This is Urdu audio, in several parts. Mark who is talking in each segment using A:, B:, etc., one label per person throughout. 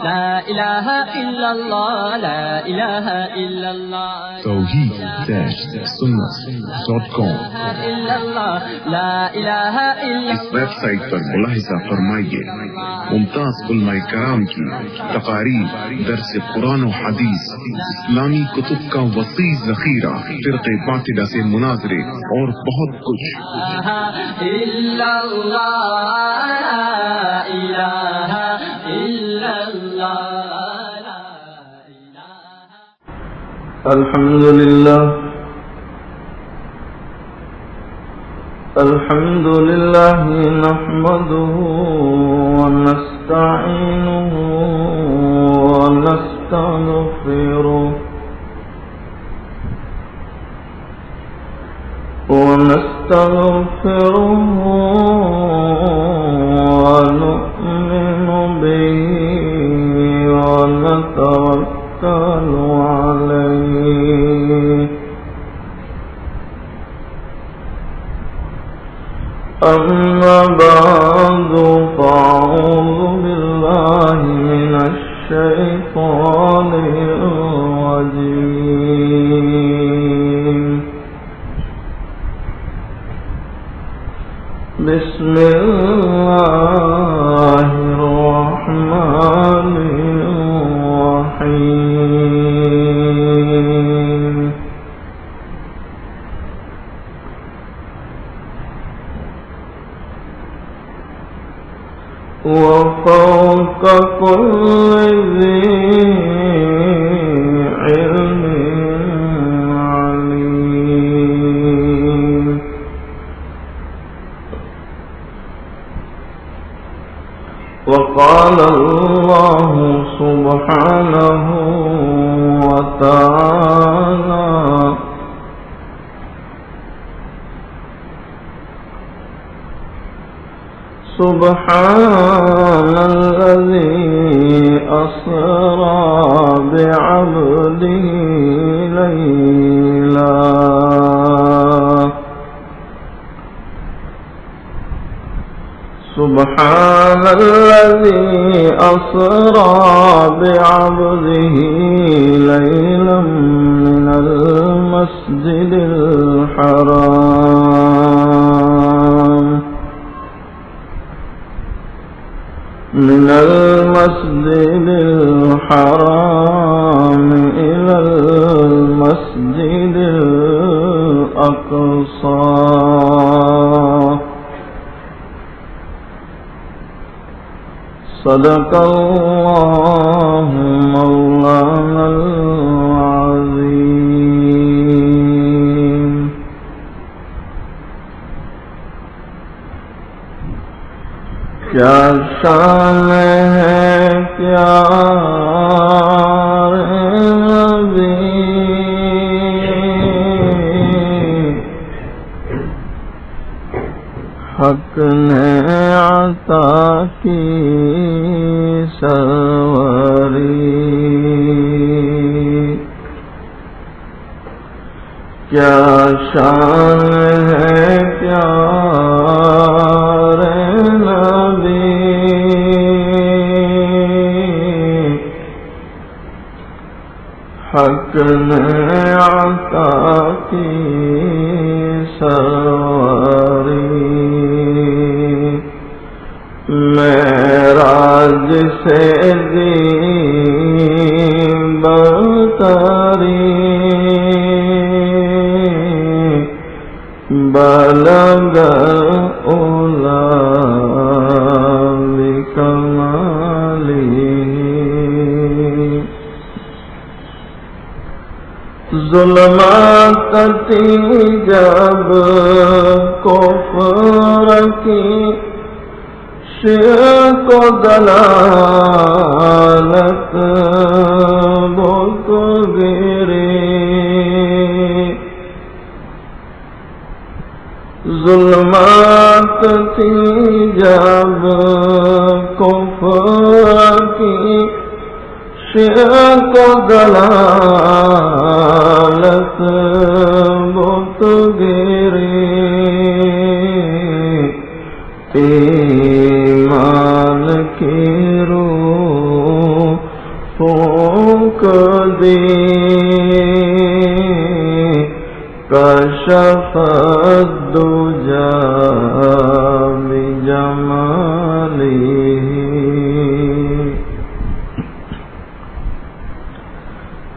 A: لا الہ الا اللہ لا الہ الا اللہ
B: توحید-سنت.com
A: لا الہ الا
B: اس ویب سائٹ پر ملاحظہ فرمائیے ممتاز علماء کرام کی تقاریر، درس قرآن و حدیث، اسلامی کتب کا وسیع ذخیرہ، فرقے باطلہ سے مناظرے اور بہت کچھ۔
A: الا اللہ لا الہ الا اللہ
C: الحمد لله نحمده ونستعينه ونستغفره ونؤمن به ونتوكل عليه أما بعد فأعوذ بالله من الشيطان الرجيم بسم الله الرحمن الرحيم وفوق كل ذي علم عليم وقال الله سبحانه وتعالى سبحان الذي أسرى بعبده ليلا سبحان الذي أسرى بعبده ليلا من المسجد الحرام إلى المسجد الأقصى صدق الله مولانا العظيم کیا شان ہے پیارے نبی حق نے عطا کی سروری کیا شان ہے پیارے نبی حق نے عطا کی سروری معراج سے دی برتری بلغ اولا بکمالی ظلمات تھی جب کفر کی شرک و ضلالت بت گری ظلمات تھی جب کفر کی شرک و ضلالت بت گری ایمان کی روح كشف الدجى بجماله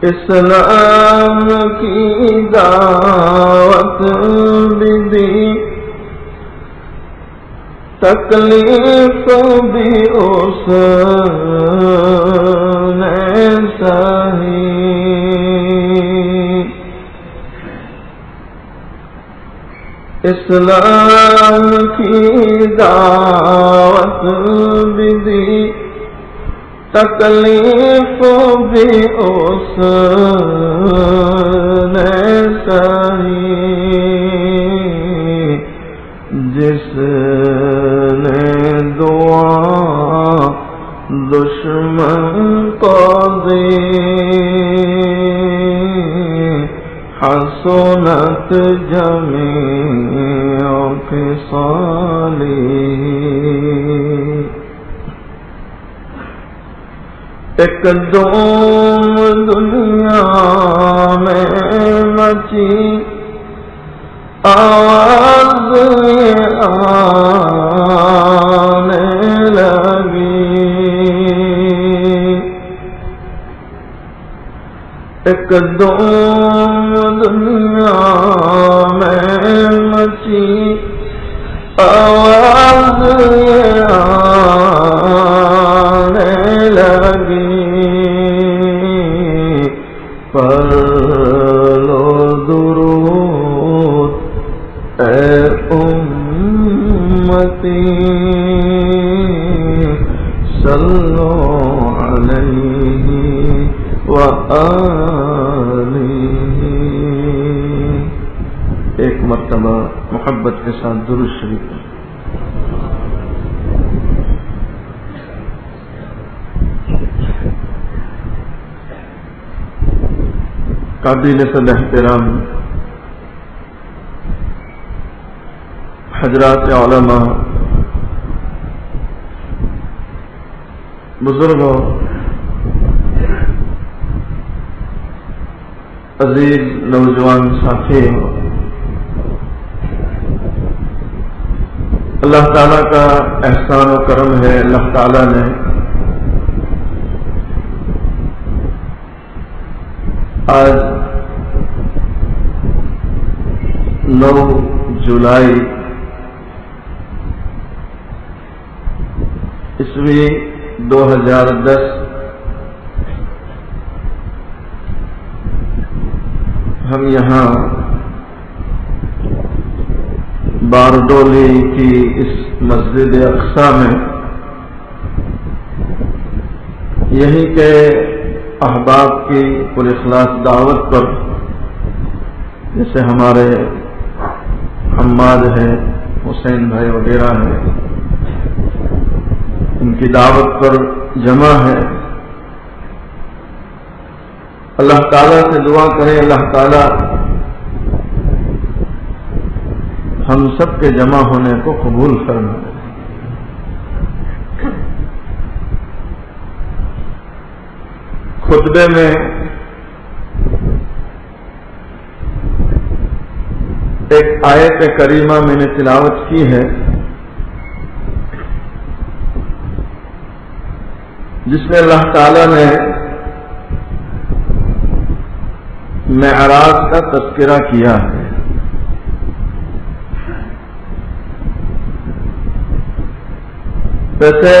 C: اسلام کی دعوت بھی تکلیف بھی اس نے سہی اسلام کی دعوت بھی دی تکلیف بھی اس نے سہی جس نے دعا دشمن کو دی حسنت جمیع خصالی ایک دوم دنیا میں مچی آواز آنے لگی ایک دوم دنیا میں مچی آواز آنے لگی پر لو درود اے امتی صلو علیہ وآلہ ایک مرتبہ محبت کے ساتھ درود شریف قابل صد احترام حضرات علماء بزرگوں عزیز نوجوان ساتھی اللہ تعالیٰ کا احسان و کرم ہے اللہ تعالیٰ نے آج 9 جولائی عیسوی 2010 ہم یہاں باردولی کی اس مسجد اقصی میں یہیں کے احباب کی پر اخلاص دعوت پر جیسے ہمارے حماد ہے حسین بھائی وغیرہ ہیں ان کی دعوت پر جمع ہے اللہ تعالیٰ سے دعا کریں اللہ تعالیٰ ہم سب کے جمع ہونے کو قبول فرمائے خطبے میں ایک آیت کریمہ میں نے تلاوت کی ہے جس میں اللہ تعالیٰ نے معراج کا تذکرہ کیا ہے ویسے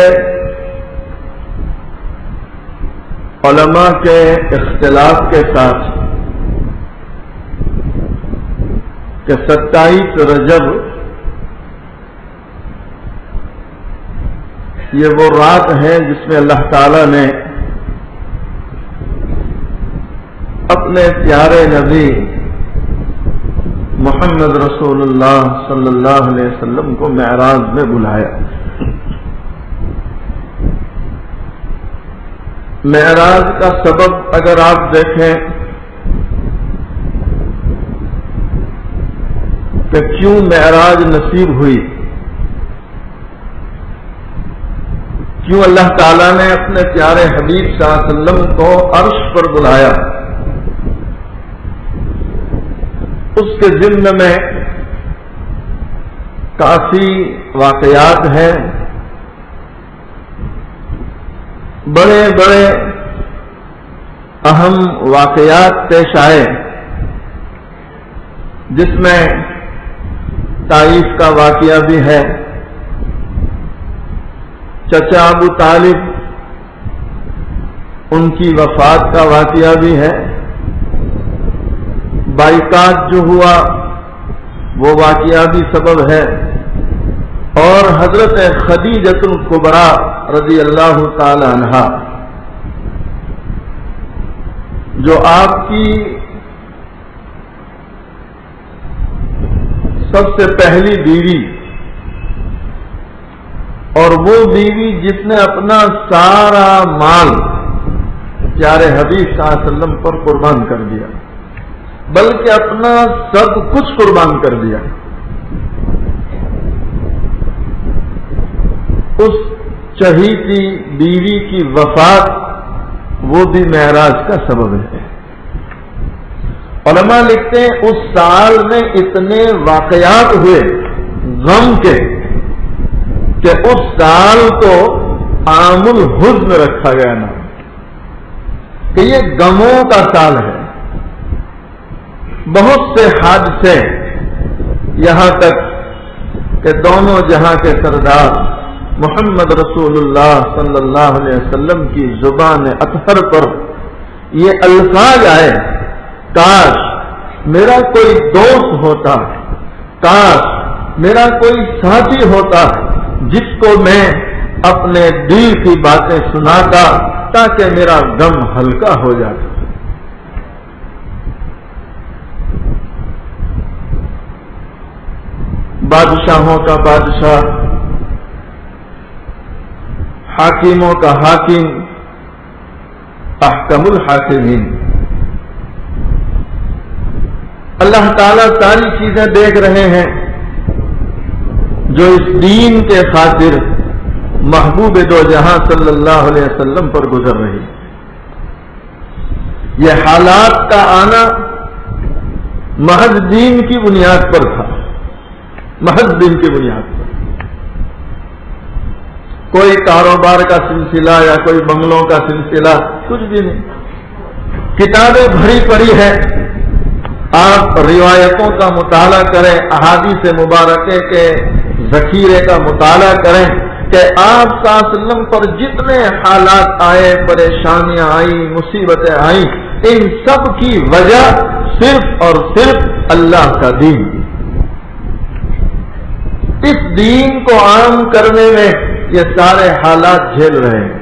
C: علماء کے اختلاف کے ساتھ کہ 27 رجب یہ وہ رات ہے جس میں اللہ تعالی نے اپنے پیارے نبی محمد رسول اللہ صلی اللہ علیہ وسلم کو معراج میں بلایا. معراج کا سبب اگر آپ دیکھیں کہ کیوں معراج نصیب ہوئی کیوں اللہ تعالیٰ نے اپنے پیارے حبیب صلی اللہ علیہ وسلم کو عرش پر بلایا؟ اس کے ضمن میں کافی واقعات ہیں، بڑے بڑے اہم واقعات پیش آئے، جس میں طائف کا واقعہ بھی ہے، چچا ابو طالب ان کی وفات کا واقعہ بھی ہے، بائیکاٹ جو ہوا وہ واقعہ بھی سبب ہے، اور حضرت خدیجۃ الکبریٰ رضی اللہ تعالی عنہا جو آپ کی سب سے پہلی بیوی، اور وہ بیوی جس نے اپنا سارا مال پیارے حبیب صلی اللہ علیہ وسلم پر قربان کر دیا، بلکہ اپنا سب کچھ قربان کر دیا، اس چہیتی بیوی کی وفات وہ بھی معراج کا سبب ہے۔ علماء لکھتے ہیں اس سال میں اتنے واقعات ہوئے غم کے کہ اس سال کو عام الحزن رکھا گیا نا، کہ یہ غموں کا سال ہے۔ بہت سے حادثے، یہاں تک کہ دونوں جہاں کے سردار محمد رسول اللہ صلی اللہ علیہ وسلم کی زبان اطہر پر یہ الفاظ آئے، کاش میرا کوئی دوست ہوتا، کاش میرا کوئی ساتھی ہوتا جس کو میں اپنے دل کی باتیں سناتا تاکہ میرا غم ہلکا ہو جاتا۔ بادشاہوں کا بادشاہ، حاکموں کا حاکم، احکم الحاکمین، اللہ تعالیٰ ساری چیزیں دیکھ رہے ہیں جو اس دین کے خاطر محبوب دو جہاں صلی اللہ علیہ وسلم پر گزر رہی۔ یہ حالات کا آنا محض دین کی بنیاد پر تھا، محض دین کی بنیاد پر، کوئی کاروبار کا سلسلہ یا کوئی بنگلوں کا سلسلہ، کچھ بھی نہیں۔ کتابیں بھری پڑی ہے، آپ روایتوں کا مطالعہ کریں، احادیث مبارکہ کے ذخیرے کا مطالعہ کریں کہ آپ صلی اللہ علیہ وسلم پر جتنے حالات آئے، پریشانیاں آئیں، مصیبتیں آئیں، ان سب کی وجہ صرف اور صرف اللہ کا دین۔ اس دین کو عام کرنے میں یہ سارے حالات جھیل رہے ہیں۔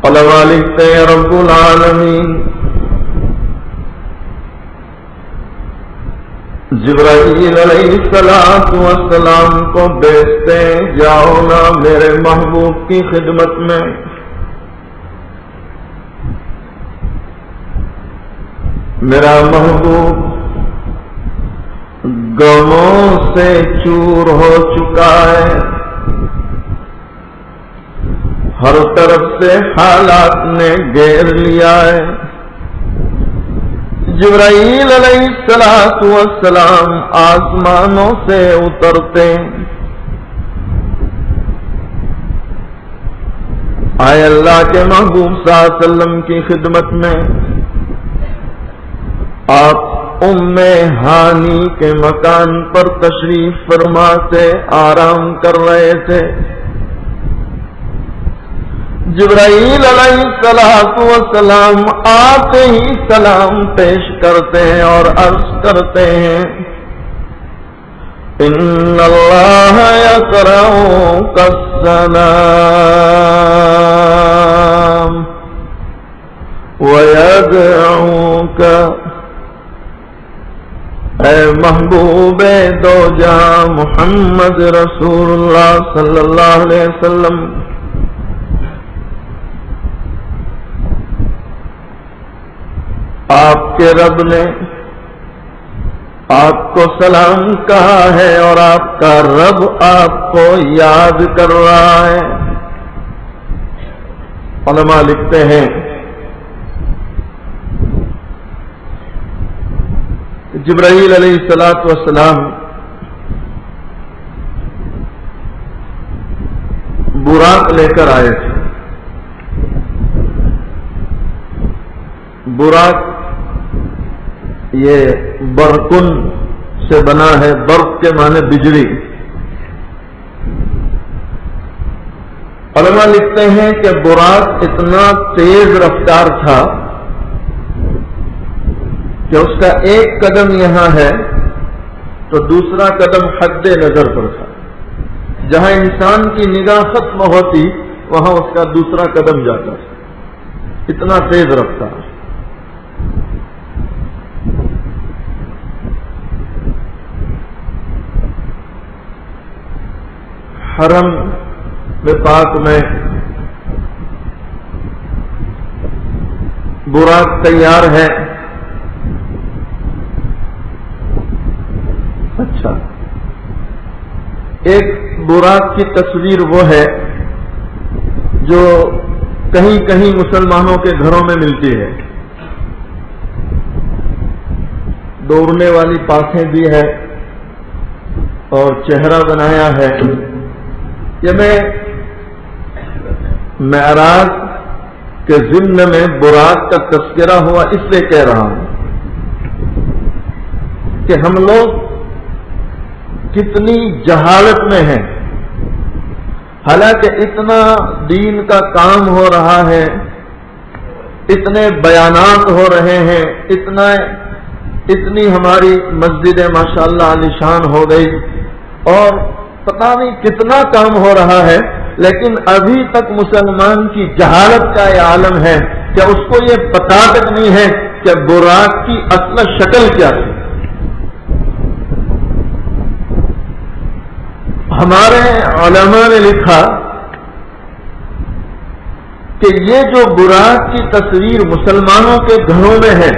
C: علماء لکھتے ہیں رب العالمین جبرائیل علیہ السلام کو بھیجتے ہیں، جاؤ نا میرے محبوب کی خدمت میں، میرا محبوب غموں سے چور ہو چکا ہے، ہر طرف سے حالات نے گھیر لیا ہے۔ جبرائیل علیہ السلام آسمانوں سے اترتے، آئے اللہ کے محبوب صلی اللہ علیہ وسلم کی خدمت میں۔ آپ ام ہانی کے مکان پر تشریف فرما سے آرام کر رہے تھے۔ جبرائیل علیہ السلام آتے ہی سلام پیش کرتے ہیں اور عرض کرتے ہیں، ان اللہ یقرؤک السلام ویدعوک، اے محبوب دو جہاں محمد رسول اللہ صلی اللہ علیہ وسلم، آپ کے رب نے آپ کو سلام کہا ہے اور آپ کا رب آپ کو یاد کر رہا ہے۔ علماء لکھتے ہیں جبرائیل علیہ الصلوۃ والسلام براق لے کر آئے تھے۔ براق یہ برقن سے بنا ہے، برق کے معنی بجلی۔ علماء لکھتے ہیں کہ براق اتنا تیز رفتار تھا کہ اس کا ایک قدم یہاں ہے تو دوسرا قدم حد نظر پر تھا، جہاں انسان کی نگاہ ختم ہوتی وہاں اس کا دوسرا قدم جاتا تھا، اتنا تیز رفتار۔ حرم پاک میں براق تیار ہے۔ اچھا، ایک براق کی تصویر وہ ہے جو کہیں کہیں مسلمانوں کے گھروں میں ملتی ہے، دوڑنے والی پاسیں بھی ہے اور چہرہ بنایا ہے۔ یہ میں معراج کے ضمن میں براق کا تذکرہ ہوا اس لیے کہہ رہا ہوں کہ ہم لوگ کتنی جہالت میں ہیں، حالانکہ اتنا دین کا کام ہو رہا ہے، اتنے بیانات ہو رہے ہیں، اتنی ہماری مسجدیں ماشاءاللہ عالیشان ہو گئی اور پتہ نہیں کتنا کام ہو رہا ہے، لیکن ابھی تک مسلمان کی جہالت کا یہ عالم ہے کہ اس کو یہ پتہ تک نہیں ہے کہ براق کی اصل شکل کیا تھی۔ ہمارے علماء نے لکھا کہ یہ جو براق کی تصویر مسلمانوں کے گھروں میں ہے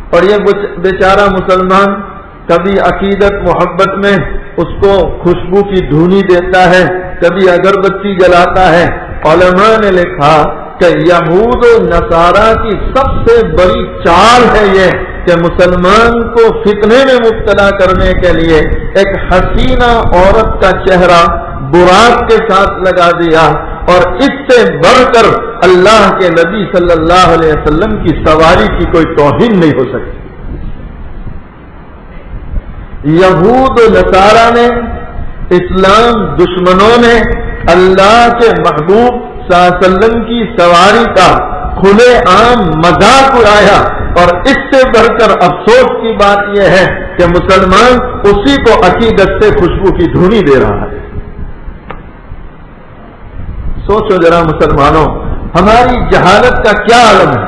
C: اور یہ بیچارہ مسلمان کبھی عقیدت محبت میں اس کو خوشبو کی دھونی دیتا ہے، کبھی اگربتی جلاتا ہے۔ علماء نے لکھا کہ یہود و نصارہ کی سب سے بڑی چال ہے یہ کہ مسلمان کو فتنے میں مبتلا کرنے کے لیے ایک حسینہ عورت کا چہرہ براق کے ساتھ لگا دیا، اور اس سے بڑھ کر اللہ کے نبی صلی اللہ علیہ وسلم کی سواری کی کوئی توہین نہیں ہو سکتی۔ یہود و نصارہ نے، اسلام دشمنوں نے اللہ کے محبوب صلی اللہ علیہ وسلم کی سواری کا کھلے عام مذاق اڑایا، اور اس سے بڑھ کر افسوس کی بات یہ ہے کہ مسلمان اسی کو عقیدت سے خوشبو کی دھونی دے رہا ہے۔ سوچو ذرا مسلمانوں، ہماری جہالت کا کیا عالم ہے۔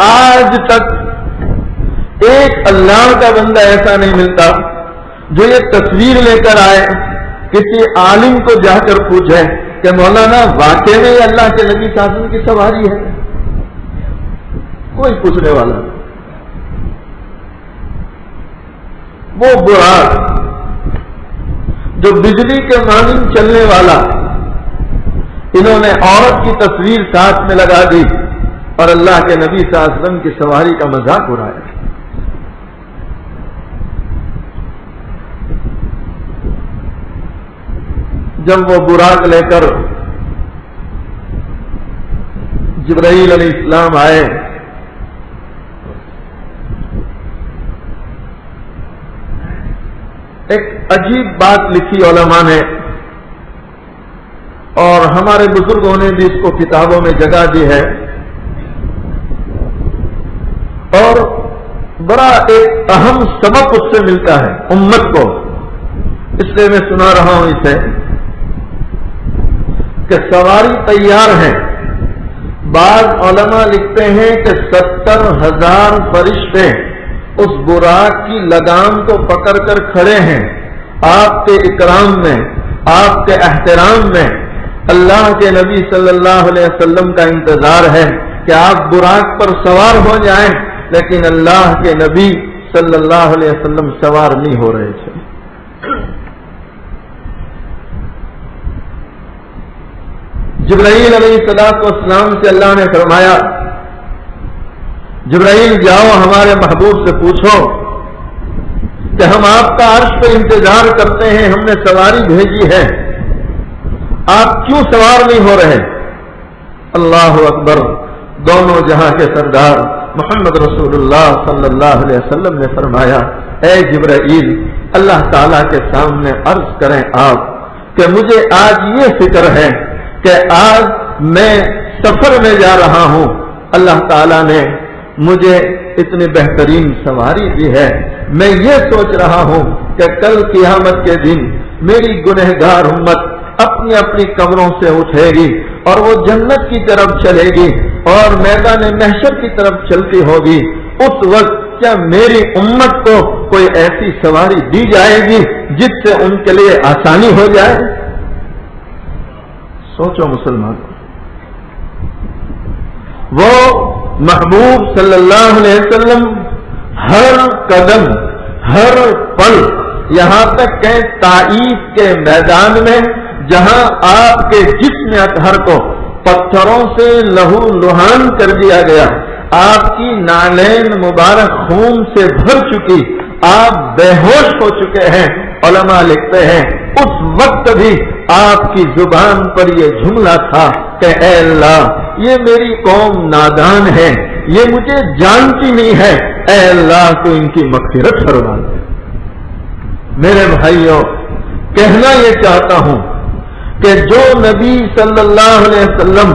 C: آج تک ایک اللہ کا بندہ ایسا نہیں ملتا جو یہ تصویر لے کر آئے، کسی عالم کو جا کر پوچھے کہ مولانا واقعی میں اللہ کے نبی صلی اللہ علیہ وسلم کی سواری ہے؟ کوئی پوچھنے والا نہیں۔ وہ براق جو بجلی کے مانند چلنے والا، انہوں نے عورت کی تصویر ساتھ میں لگا دی اور اللہ کے نبی صلی اللہ علیہ وسلم کی سواری کا مذاق اڑایا۔ جب وہ براق لے کر جبرائیل علیہ السلام آئے، ایک عجیب بات لکھی علماء نے، اور ہمارے بزرگوں نے بھی اس کو کتابوں میں جگہ دی ہے، اور بڑا ایک اہم سبق اس سے ملتا ہے امت کو، اس لیے میں سنا رہا ہوں اسے کہ سواری تیار ہے۔ بعض علماء لکھتے ہیں کہ 70,000 فرشتے اس براق کی لگام کو پکڑ کر کھڑے ہیں، آپ کے اکرام میں، آپ کے احترام میں۔ اللہ کے نبی صلی اللہ علیہ وسلم کا انتظار ہے کہ آپ براق پر سوار ہو جائیں، لیکن اللہ کے نبی صلی اللہ علیہ وسلم سوار نہیں ہو رہے تھے. جبرائیل علیہ السلام سے اللہ نے فرمایا جبرائیل جاؤ ہمارے محبوب سے پوچھو کہ ہم آپ کا عرش پہ انتظار کرتے ہیں, ہم نے سواری بھیجی ہے, آپ کیوں سوار نہیں ہو رہے؟ اللہ اکبر. دونوں جہاں کے سردار محمد رسول اللہ صلی اللہ علیہ وسلم نے فرمایا اے جبرائیل اللہ تعالیٰ کے سامنے عرض کریں آپ کہ مجھے آج یہ فکر ہے کہ آج میں سفر میں جا رہا ہوں, اللہ تعالیٰ نے مجھے اتنی بہترین سواری دی ہے, میں یہ سوچ رہا ہوں کہ کل قیامت کے دن میری گنہگار امت اپنی اپنی قبروں سے اٹھے گی اور وہ جنت کی طرف چلے گی اور میدان محشر کی طرف چلتی ہوگی. اس وقت کیا میری امت کو کوئی ایسی سواری دی جائے گی جس سے ان کے لیے آسانی ہو جائے؟ سوچو مسلمان, وہ محبوب صلی اللہ علیہ وسلم ہر قدم ہر پل, یہاں تک کہ طائف کے میدان میں جہاں آپ کے جسم اطہر کو پتھروں سے لہو لہان کر دیا گیا, آپ کی نالین مبارک خون سے بھر چکی, آپ بے ہوش ہو چکے ہیں. علماء لکھتے ہیں اس وقت بھی آپ کی زبان پر یہ جملہ تھا کہ اے اللہ یہ میری قوم نادان ہے, یہ مجھے جانتی نہیں ہے, اے اللہ تو ان کی مغفرت فرما دے. میرے بھائیوں, کہنا یہ چاہتا ہوں کہ جو نبی صلی اللہ علیہ وسلم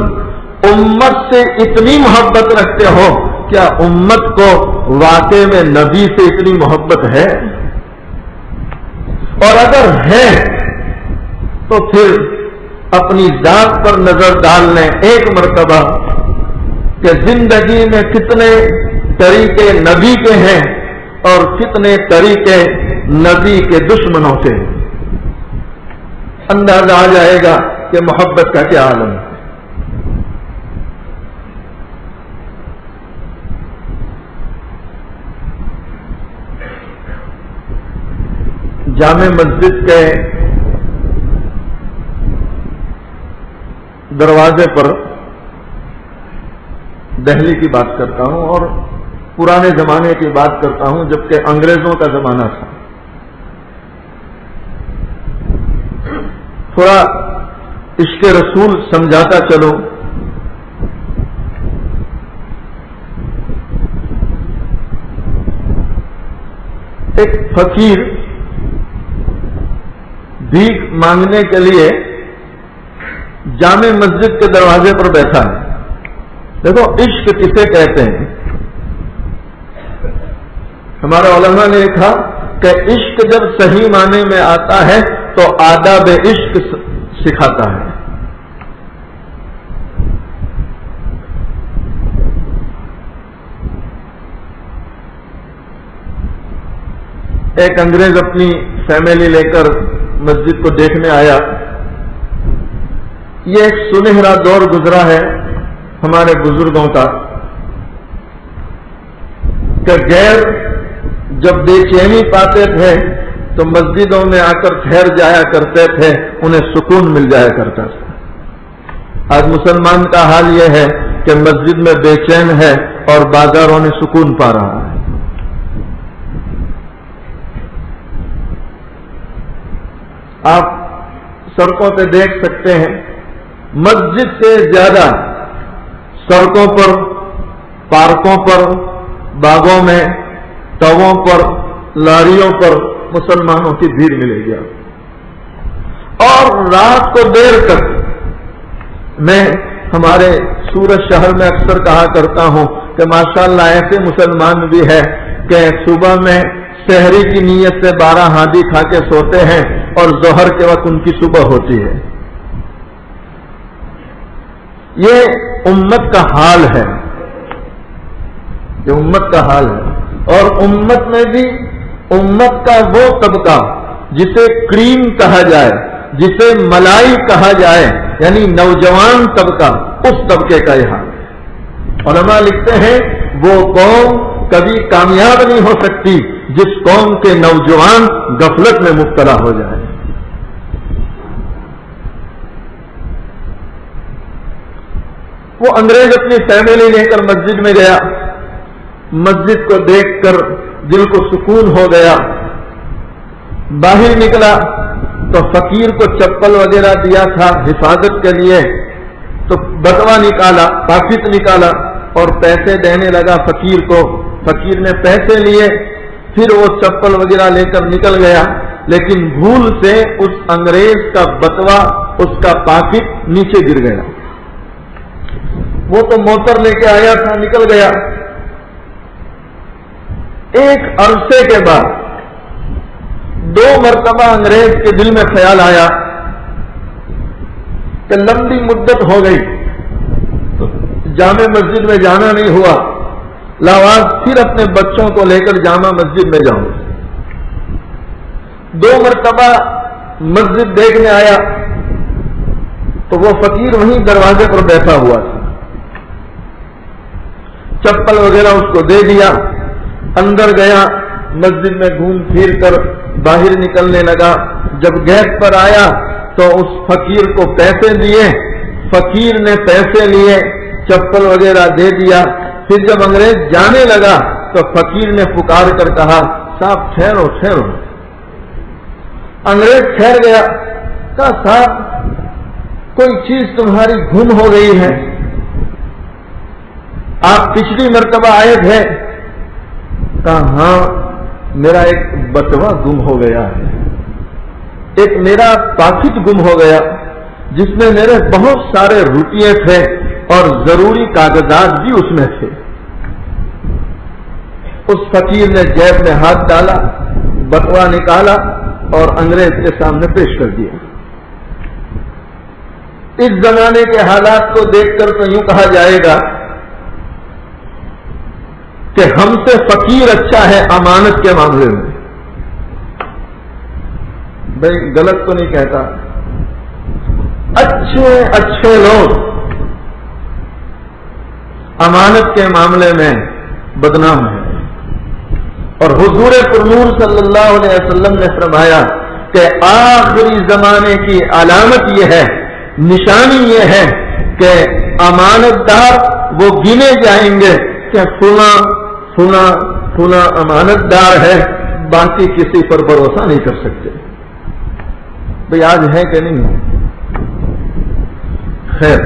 C: امت سے اتنی محبت رکھتے ہو, کیا امت کو واقع میں نبی سے اتنی محبت ہے؟ اور اگر ہے تو پھر اپنی ذات پر نظر ڈال لیں ایک مرتبہ کہ زندگی میں کتنے طریقے نبی کے ہیں اور کتنے طریقے نبی کے دشمنوں کے. اندازہ آ جائے گا کہ محبت کا کیا عالم ہے. جامع مسجد کے دروازے پر دہلی کی بات کرتا ہوں اور پرانے زمانے کی بات کرتا ہوں جبکہ انگریزوں کا زمانہ تھا. تھوڑا عشق رسول سمجھاتا چلو. ایک فقیر بھیک مانگنے کے لیے جامع مسجد کے دروازے پر بیٹھا ہے. دیکھو عشق کسے کہتے ہیں. ہمارے علماء نے لکھا کہ عشق جب صحیح معنی میں آتا ہے تو آداب عشق سکھاتا ہے. ایک انگریز اپنی فیملی لے کر مسجد کو دیکھنے آیا. یہ ایک سنہرا دور گزرا ہے ہمارے بزرگوں کا کہ غیر جب بے چینی پاتے تھے تو مسجدوں میں آ کر ٹھہر جایا کرتے تھے, انہیں سکون مل جایا کرتا تھا. آج مسلمان کا حال یہ ہے کہ مسجد میں بے چین ہے اور بازاروں میں سکون پا رہا ہے. آپ سڑکوں پہ دیکھ سکتے ہیں مسجد سے زیادہ سڑکوں پر, پارکوں پر, باغوں میں, ٹووں پر, لاریوں پر مسلمانوں کی بھیڑ ملے گی. اور رات کو دیر تک میں ہمارے سورت شہر میں اکثر کہا کرتا ہوں کہ ماشاءاللہ ایسے مسلمان بھی ہے کہ صبح میں سحری کی نیت سے 12 ہاندی کھا کے سوتے ہیں اور ظہر کے وقت ان کی صبح ہوتی ہے. یہ امت کا حال ہے, یہ امت کا حال ہے. اور امت میں بھی امت کا وہ طبقہ جسے کریم کہا جائے, جسے ملائی کہا جائے, یعنی نوجوان طبقہ, اس طبقے کا یہ حال ہے. علماء لکھتے ہیں وہ قوم کبھی کامیاب نہیں ہو سکتی جس قوم کے نوجوان غفلت میں مبتلا ہو جائے۔ وہ انگریز اپنی فیملی لے کر مسجد میں گیا، مسجد کو دیکھ کر دل کو سکون ہو گیا۔ باہر نکلا تو فقیر کو چپل وغیرہ دیا تھا حفاظت کے لیے، تو بٹوا نکالا، پاکٹ نکالا اور پیسے دینے لگا فقیر کو۔ فقیر نے پیسے لیے، پھر وہ چپل وغیرہ لے کر نکل گیا، لیکن بھول سے اس انگریز کا بٹوا، اس کا پاکٹ نیچے گر گیا۔ وہ تو موتر لے کے آیا تھا، نکل گیا۔ ایک عرصے کے بعد 2 مرتبہ انگریز کے دل میں خیال آیا کہ لمبی مدت ہو گئی، جامع مسجد میں جانا نہیں ہوا، لاواز پھر اپنے بچوں کو لے کر جامع مسجد میں جاؤں۔ 2 مرتبہ مسجد دیکھنے آیا تو وہ فقیر وہیں دروازے پر بیٹھا ہوا تھا۔ چپل وغیرہ اس کو دے دیا، اندر گیا، مسجد میں گھوم پھر کر باہر نکلنے لگا۔ جب گیٹ پر آیا تو اس فقیر کو پیسے دیے، فقیر نے پیسے لیے، چپل وغیرہ دے دیا۔ پھر جب انگریز جانے لگا تو فقیر نے پکار کر کہا، صاحب ٹھہرو ٹھہرو۔ انگریز ٹھہر گیا، کہا صاحب کوئی چیز تمہاری گم ہو گئی ہے، آپ پچھلی مرتبہ آئے تھے۔ کہا ہاں میرا ایک بٹوا گم ہو گیا ہے، ایک میرا پاکٹ گم ہو گیا جس میں میرے بہت سارے روپیے تھے اور ضروری کاغذات بھی اس میں تھے۔ اس فقیر نے جیب میں ہاتھ ڈالا، بٹوا نکالا اور انگریز کے سامنے پیش کر دیا۔ اس زمانے کے حالات کو دیکھ کر تو یوں کہا جائے گا کہ ہم سے فقیر اچھا ہے امانت کے معاملے میں۔ بھائی غلط تو نہیں کہتا، اچھے اچھے لوگ امانت کے معاملے میں بدنام ہیں، اور حضور پرنور صلی اللہ علیہ وسلم نے فرمایا کہ آخری زمانے کی علامت یہ ہے، نشانی یہ ہے کہ امانت دار وہ گنے جائیں گے کہ فلاں فلاں فلاں امانت دار ہے، باقی کسی پر بھروسہ نہیں کر سکتے۔ بھئی آج ہے کہ نہیں؟ خیر،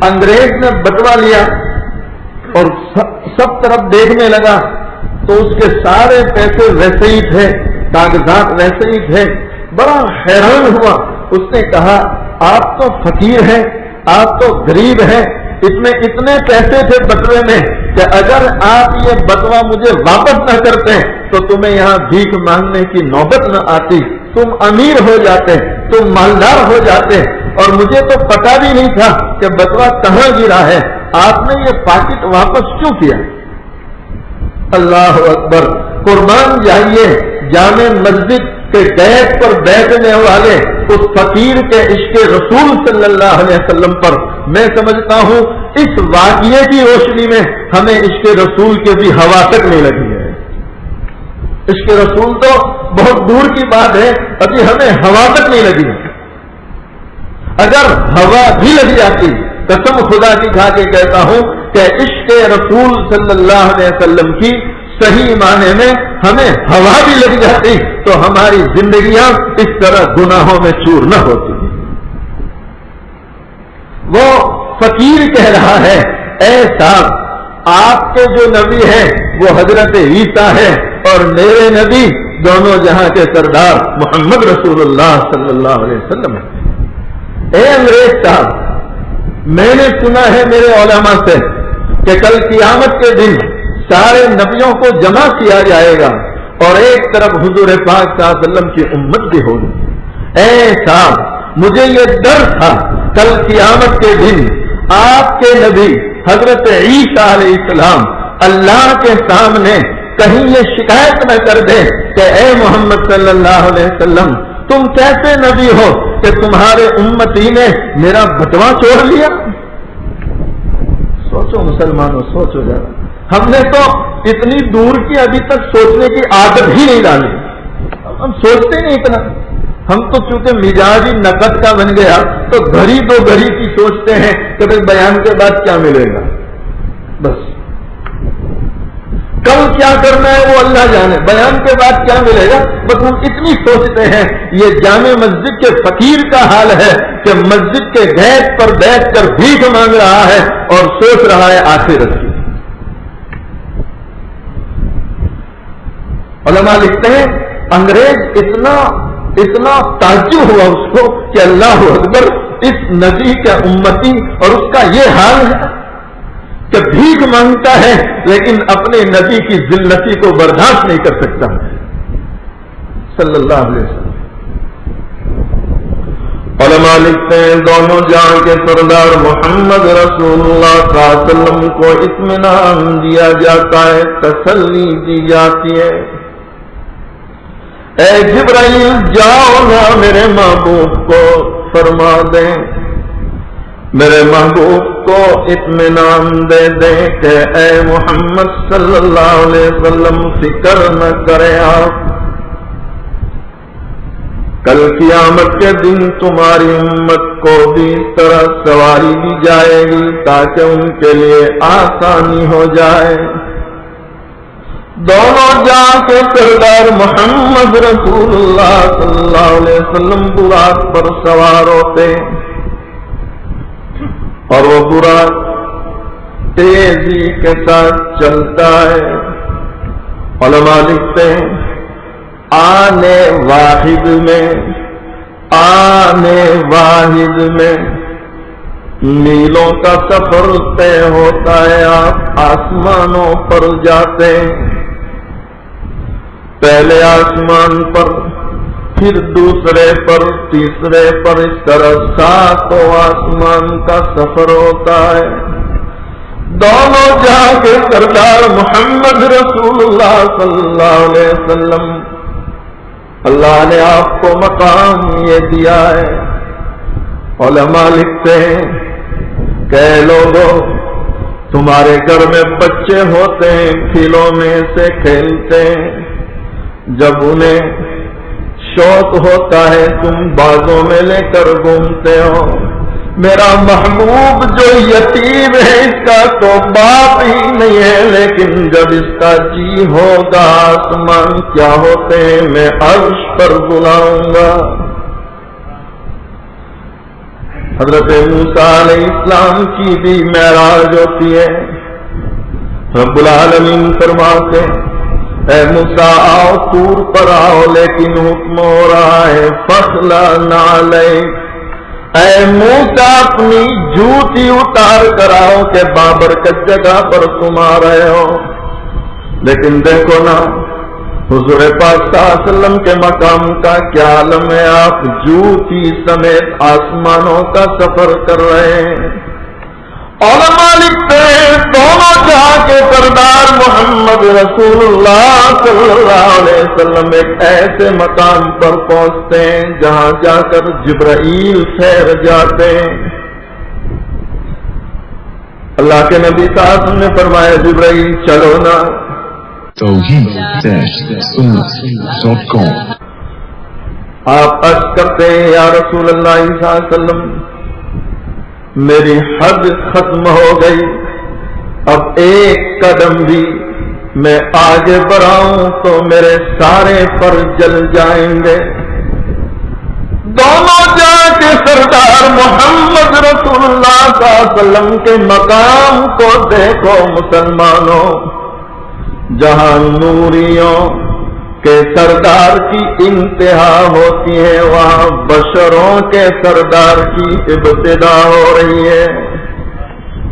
C: انگریز نے بٹوا لیا اور سب طرف دیکھنے لگا تو اس کے سارے پیسے ویسے ہی تھے، کاغذات ویسے ہی تھے۔ بڑا حیران ہوا، اس نے کہا آپ تو فقیر ہیں، آپ تو غریب ہیں، اس میں اتنے پیسے تھے بٹوے میں کہ اگر آپ یہ بٹوا مجھے واپس نہ کرتے تو تمہیں یہاں بھیک مانگنے کی نوبت نہ آتی، تم امیر ہو جاتے، تم مالدار ہو جاتے، اور مجھے تو پتا بھی نہیں تھا کہ بٹوا کہاں گرا ہے، آپ نے یہ پاکٹ واپس کیوں کیا؟ اللہ اکبر! قربان جائیے جامع مسجد کے گیٹ پر بیٹھنے والے اس فقیر کے عشق رسول صلی اللہ علیہ وسلم پر میں سمجھتا ہوں اس واقعے کی روشنی میں ہمیں عشق رسول کے بھی ہوا تک نہیں لگی ہے۔ عشق رسول تو بہت دور کی بات ہے، ابھی ہمیں ہوا تک نہیں لگی ہے۔ اگر ہوا بھی لگ جاتی، قسم خدا کی کھا کے کہتا ہوں کہ عشق رسول صلی اللہ علیہ وسلم کی صحیح معنی میں ہمیں ہوا بھی لگ جاتی تو ہماری زندگیاں اس طرح گناہوں میں چور نہ ہوتی۔ وہ فقیر کہہ رہا ہے، اے صاحب آپ کے جو نبی ہیں وہ حضرت عیسیٰ ہے اور میرے نبی دونوں جہاں کے سردار محمد رسول اللہ صلی اللہ علیہ وسلم ہے۔ اے انگریز صاحب، میں نے سنا ہے میرے علماء سے کہ کل قیامت کے دن سارے نبیوں کو جمع کیا جائے گا اور ایک طرف حضور پاک صلی اللہ علیہ وسلم کی امت بھی ہوگی۔ اے صاحب، مجھے یہ ڈر تھا کل قیامت کے دن آپ کے نبی حضرت عیسیٰ علیہ السلام اللہ کے سامنے کہیں یہ شکایت نہ کر دے کہ اے محمد صلی اللہ علیہ وسلم، تم کیسے نبی ہو کہ تمہارے امتی نے میرا بٹوا چور لیا؟ سوچ سوچو مسلمانوں، سوچو ذرا، ہم نے تو اتنی دور کی ابھی تک سوچنے کی عادت ہی نہیں ڈالی، ہم سوچتے نہیں اتنا، ہم تو چونکہ مزاج ہی نقد کا بن گیا تو گھڑی دو گھڑی کی سوچتے ہیں کہ بھائی بیان کے بعد کیا ملے گا، بس کل کیا کرنا ہے وہ اللہ جانے، بیان کے بعد کیا ملے گا، بس ہم اتنی سوچتے ہیں۔ یہ جامع مسجد کے فقیر کا حال ہے کہ مسجد کے گیٹ پر بیٹھ کر بھیک مانگ رہا ہے اور سوچ رہا ہے آخرت کی۔ علماء لکھتے ہیں انگریز اتنا تعجب ہوا اس کو کہ اللہ اکبر، اس نبی کا امتی اور اس کا یہ حال ہے کہ بھیک مانگتا ہے لیکن اپنے نبی کی ذلتی کو برداشت نہیں کر سکتا صلی اللہ علیہ وسلم۔ علماء لکھتے ہیں دونوں جہاں کے سردار محمد رسول اللہ صلی اللہ علیہ وسلم کو اطمینان دیا جاتا ہے، تسلی دی جاتی ہے، اے جبرائیل جاؤ نا میرے محبوب کو فرما دیں، میرے محبوب کو اطمینان دے دیں کہ اے محمد صلی اللہ علیہ وسلم فکر نہ کریں آپ، کل قیامت کے دن تمہاری امت کو بھی اس طرح سواری دی جائے گی تاکہ ان کے لیے آسانی ہو جائے۔ دونوں جہاں کے سردار محمد رسول اللہ صلی اللہ علیہ وسلم براق پر سوار ہوتے اور وہ براق تیزی کے ساتھ چلتا ہے۔ علماء لکھتے ہیں آنے واحد میں میلوں کا سفر طے ہوتا ہے، آپ آسمانوں پر جاتے ہیں، پہلے آسمان پر، پھر دوسرے پر، تیسرے پر، اس طرح 7 آسمان کا سفر ہوتا ہے۔ دونوں جہاں کے سردار محمد رسول اللہ صلی اللہ علیہ وسلم، اللہ نے آپ کو مقام یہ دیا ہے۔ علماء لکھتے ہیں کہ لوگوں تمہارے گھر میں بچے ہوتے ہیں، کھلونے سے کھیلتے ہیں، جب انہیں شوق ہوتا ہے تم بازوں میں لے کر گھومتے ہو۔ میرا محبوب جو یتیم ہے اس کا تو باپ ہی نہیں ہے، لیکن جب اس کا جی ہوگا آسمان کیا ہوتے ہیں میں عرش پر بلاؤں گا۔ حضرت موسیٰ علیہ السلام کی بھی معراج ہوتی ہے، رب العالمین فرماتے اے موسیٰ آؤ طور پر آؤ، لیکن حکم ہو رہا ہے فخلا نعلیک، اے موسیٰ اپنی جوتی اتار کر آؤ کہ بابرکت جگہ پر تم آ رہے ہو۔ لیکن دیکھو نا حضور پاک صلی اللہ علیہ وسلم کے مقام کا کیا عالم ہے، آپ جوتی سمیت آسمانوں کا سفر کر رہے ہیں۔ علماء لکھتے ہیں دونوں جہاں کے سردار محمد رسول اللہ صلی اللہ علیہ وسلم ایک ایسے مقام پر پہنچتے ہیں جہاں جا کر جبرائیل ٹھہر جاتے ہیں۔ اللہ کے نبی صلی اللہ علیہ وسلم نے فرمایا جبرائیل چلو نا۔
B: توحید-sunnah.com
C: آپ عرض کرتے ہیں یا رسول اللہ صلی اللہ علیہ وسلم میری حد ختم ہو گئی، اب ایک قدم بھی میں آگے بڑھاؤں تو میرے سارے پر جل جائیں گے۔ دونوں جہاں کے سردار محمد رسول اللہ صلی اللہ علیہ وسلم کے مقام کو دیکھو مسلمانوں، جہاں نوریوں کے سردار کی انتہا ہوتی ہے وہاں بشروں کے سردار کی ابتدا ہو رہی ہے۔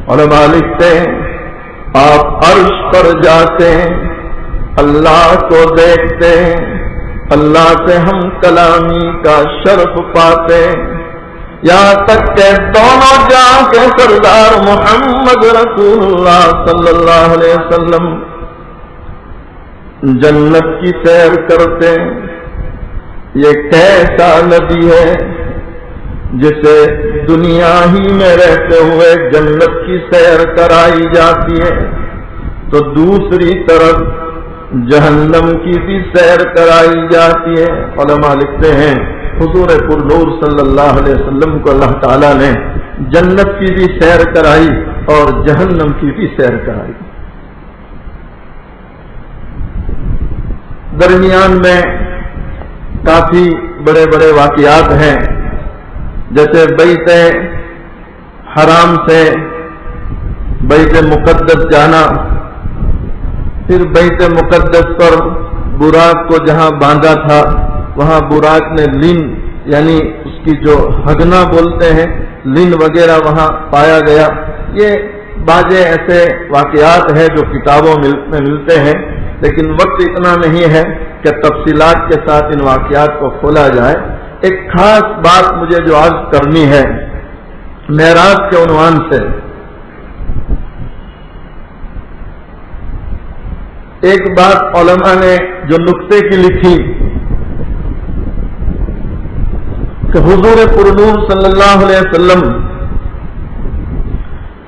C: علماء لکھتے ہیں آپ عرش پر جاتے ہیں، اللہ کو دیکھتے ہیں، اللہ سے ہم کلامی کا شرف پاتے ہیں، یہاں تک کہ دونوں جہاں کے سردار محمد رسول اللہ صلی اللہ علیہ وسلم جنت کی سیر کرتے ہیں۔ یہ کیسا نبی ہے جسے دنیا ہی میں رہتے ہوئے جنت کی سیر کرائی جاتی ہے تو دوسری طرف جہنم کی بھی سیر کرائی جاتی ہے۔ علماء لکھتے ہیں حضور پر نور صلی اللہ علیہ وسلم کو اللہ تعالیٰ نے جنت کی بھی سیر کرائی اور جہنم کی بھی سیر کرائی۔ درمیان میں کافی بڑے بڑے واقعات ہیں، جیسے بیت حرام سے بیت مقدس جانا، پھر بیت مقدس پر براق کو جہاں باندھا تھا وہاں براق نے لن یعنی اس کی جو ہگنا بولتے ہیں لن وغیرہ وہاں پایا گیا۔ یہ بعض ایسے واقعات ہیں جو کتابوں میں ملتے ہیں، لیکن وقت اتنا نہیں ہے کہ تفصیلات کے ساتھ ان واقعات کو کھولا جائے۔ ایک خاص بات مجھے جو عرض کرنی ہے معراج کے عنوان سے، ایک بات علماء نے جو نقطے کی لکھی کہ حضور پرنور صلی اللہ علیہ وسلم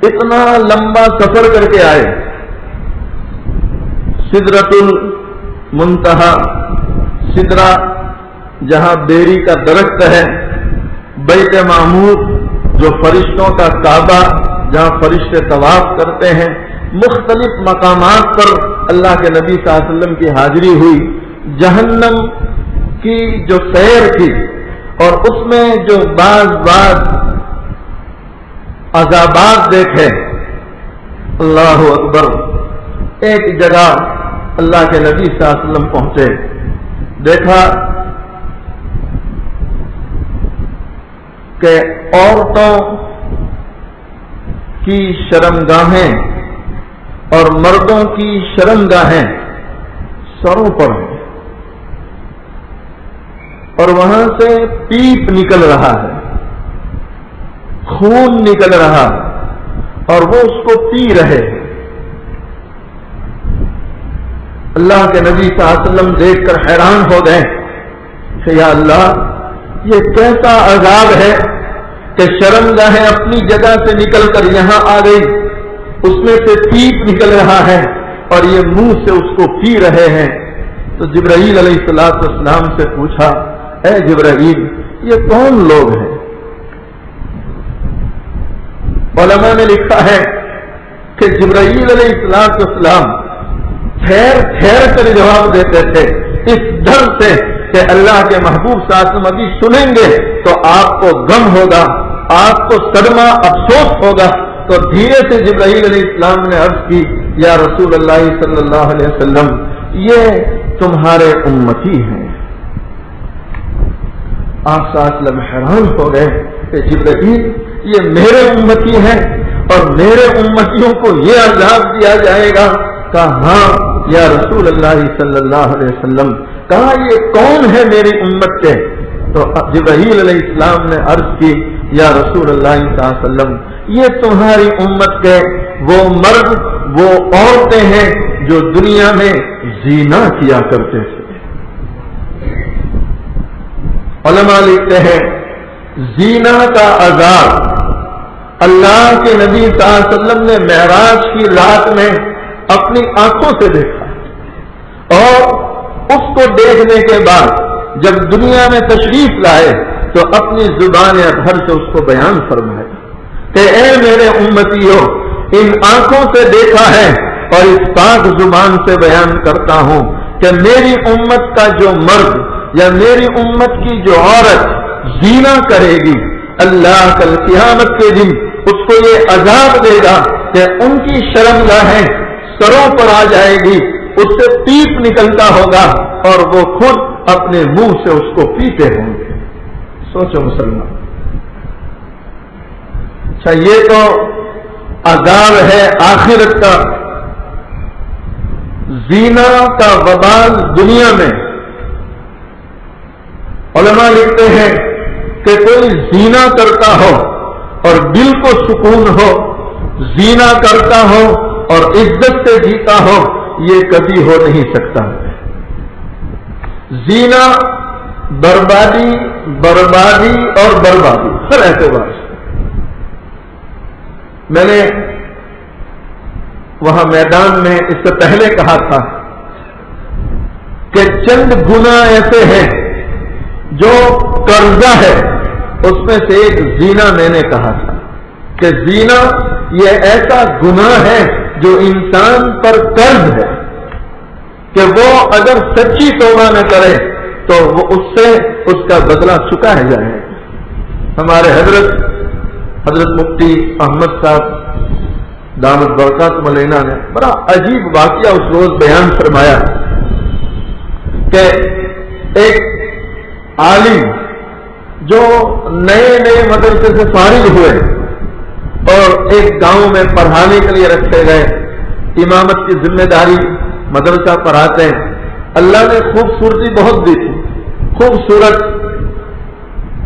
C: اتنا لمبا سفر کر کے آئے، سدرۃ المنتہا، سدرہ جہاں بیری کا درخت ہے، بیت معمور جو فرشتوں کا کعبہ جہاں فرشتے طواف کرتے ہیں، مختلف مقامات پر اللہ کے نبی صلی اللہ علیہ وسلم کی حاضری ہوئی، جہنم کی جو سیر تھی اور اس میں جو بعض عذابات دیکھے، اللہ اکبر۔ ایک جگہ اللہ کے نبی صلی اللہ علیہ وسلم پہنچے، دیکھا کہ عورتوں کی شرمگاہیں اور مردوں کی شرمگاہیں سروں پر ہیں اور وہاں سے پیپ نکل رہا ہے، خون نکل رہا ہے اور وہ اس کو پی رہے ہیں۔ اللہ کے نبی صلی اللہ علیہ وسلم دیکھ کر حیران ہو گئے کہ یا اللہ، یہ کیسا عذاب ہے کہ شرمگاہیں اپنی جگہ سے نکل کر یہاں آ گئی، اس میں سے پیپ نکل رہا ہے اور یہ منہ سے اس کو پی رہے ہیں۔ تو جبرائیل علیہ السلام سے پوچھا، اے جبرائیل، یہ کون لوگ ہیں؟ علماء نے لکھا ہے کہ جبرائیل علیہ السلام ٹھہر ٹھہر کر جواب دیتے تھے، اس ڈر سے کہ اللہ کے محبوب صلی اللہ علیہ وسلم ابھی سنیں گے تو آپ کو غم ہوگا، آپ کو صدمہ افسوس ہوگا۔ تو دھیرے سے جبرائیل علیہ السلام نے عرض کی، یا رسول اللہ صلی اللہ علیہ وسلم، یہ تمہارے امتی ہیں۔ آپ صلی اللہ علیہ وسلم حیران ہو گئے کہ جبرائیل، یہ میرے امتی ہیں اور میرے امتیوں کو یہ عذاب دیا جائے گا؟ کہا ہاں یا رسول اللہ صلی اللہ علیہ وسلم۔ کہا یہ کون ہے میری امت کے؟ تو جبرائیل علیہ السلام نے عرض کی، یا رسول اللہ صلی اللہ علیہ وسلم، یہ تمہاری امت کے وہ مرد وہ عورتیں ہیں جو دنیا میں زنا کیا کرتے تھے۔ علماء لکھتے ہیں زنا کا عذاب اللہ کے نبی صلی اللہ علیہ وسلم نے معراج کی رات میں اپنی آنکھوں سے دیکھا، اور اس کو دیکھنے کے بعد جب دنیا میں تشریف لائے تو اپنی زبان اطہر سے اس کو بیان فرمایا کہ اے میرے امتیوں، ان آنکھوں سے دیکھا ہے اور اس پاک زبان سے بیان کرتا ہوں کہ میری امت کا جو مرد یا میری امت کی جو عورت زنا کرے گی، اللہ کل قیامت کے دن اس کو یہ عذاب دے گا کہ ان کی شرمگاہیں سروں پر آ جائے گی، اس سے پیپ نکلتا ہوگا اور وہ خود اپنے منہ سے اس کو پیتے ہوں گے۔ سوچو مسلمان، اچھا یہ تو عذاب ہے آخرت کا، زنا کا وبال دنیا میں۔ علماء لکھتے ہیں کہ کوئی زنا کرتا ہو اور دل کو سکون ہو، زنا کرتا ہو اور عزت سے جیتا ہو، یہ کبھی ہو نہیں سکتا۔ زنا بربادی بربادی اور بربادی ہر اعتبار سے. میں نے وہاں میدان میں اس سے پہلے کہا تھا کہ چند گناہ ایسے ہیں جو قرضہ ہے. اس میں سے ایک زنا میں نے کہا تھا کہ زنا یہ ایسا گناہ ہے جو انسان پر قرض ہے کہ وہ اگر سچی توبہ نہ کرے تو وہ اس سے اس کا بدلہ چکایا جائے. ہمارے حضرت مفتی احمد صاحب دامت برکات ملینا نے بڑا عجیب واقعہ اس روز بیان فرمایا کہ ایک عالم جو نئے مدرسے سے فارغ ہوئے اور ایک گاؤں میں پڑھانے کے لیے رکھے گئے, امامت کی ذمہ داری, مدرسہ پڑھاتے ہیں. اللہ نے خوبصورتی بہت دی تھی, خوبصورت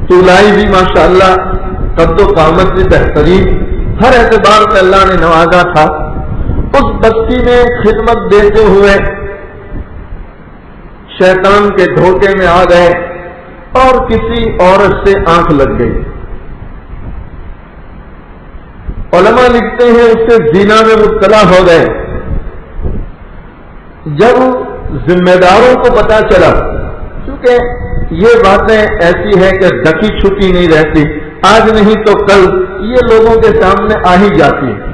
C: طولائی بھی ماشاءاللہ, قد و قامت بھی بہترین, ہر اعتبار سے اللہ نے نوازا تھا. اس بستی میں خدمت دیتے ہوئے شیطان کے دھوکے میں آ گئے اور کسی عورت سے آنکھ لگ گئی. علماء لکھتے ہیں اس سے زنا میں مبتلا ہو گئے. جب ذمہ داروں کو پتا چلا, کیونکہ یہ باتیں ایسی ہیں کہ ڈکی چھپی نہیں رہتی, آج نہیں تو کل یہ لوگوں کے سامنے آ ہی جاتی ہے.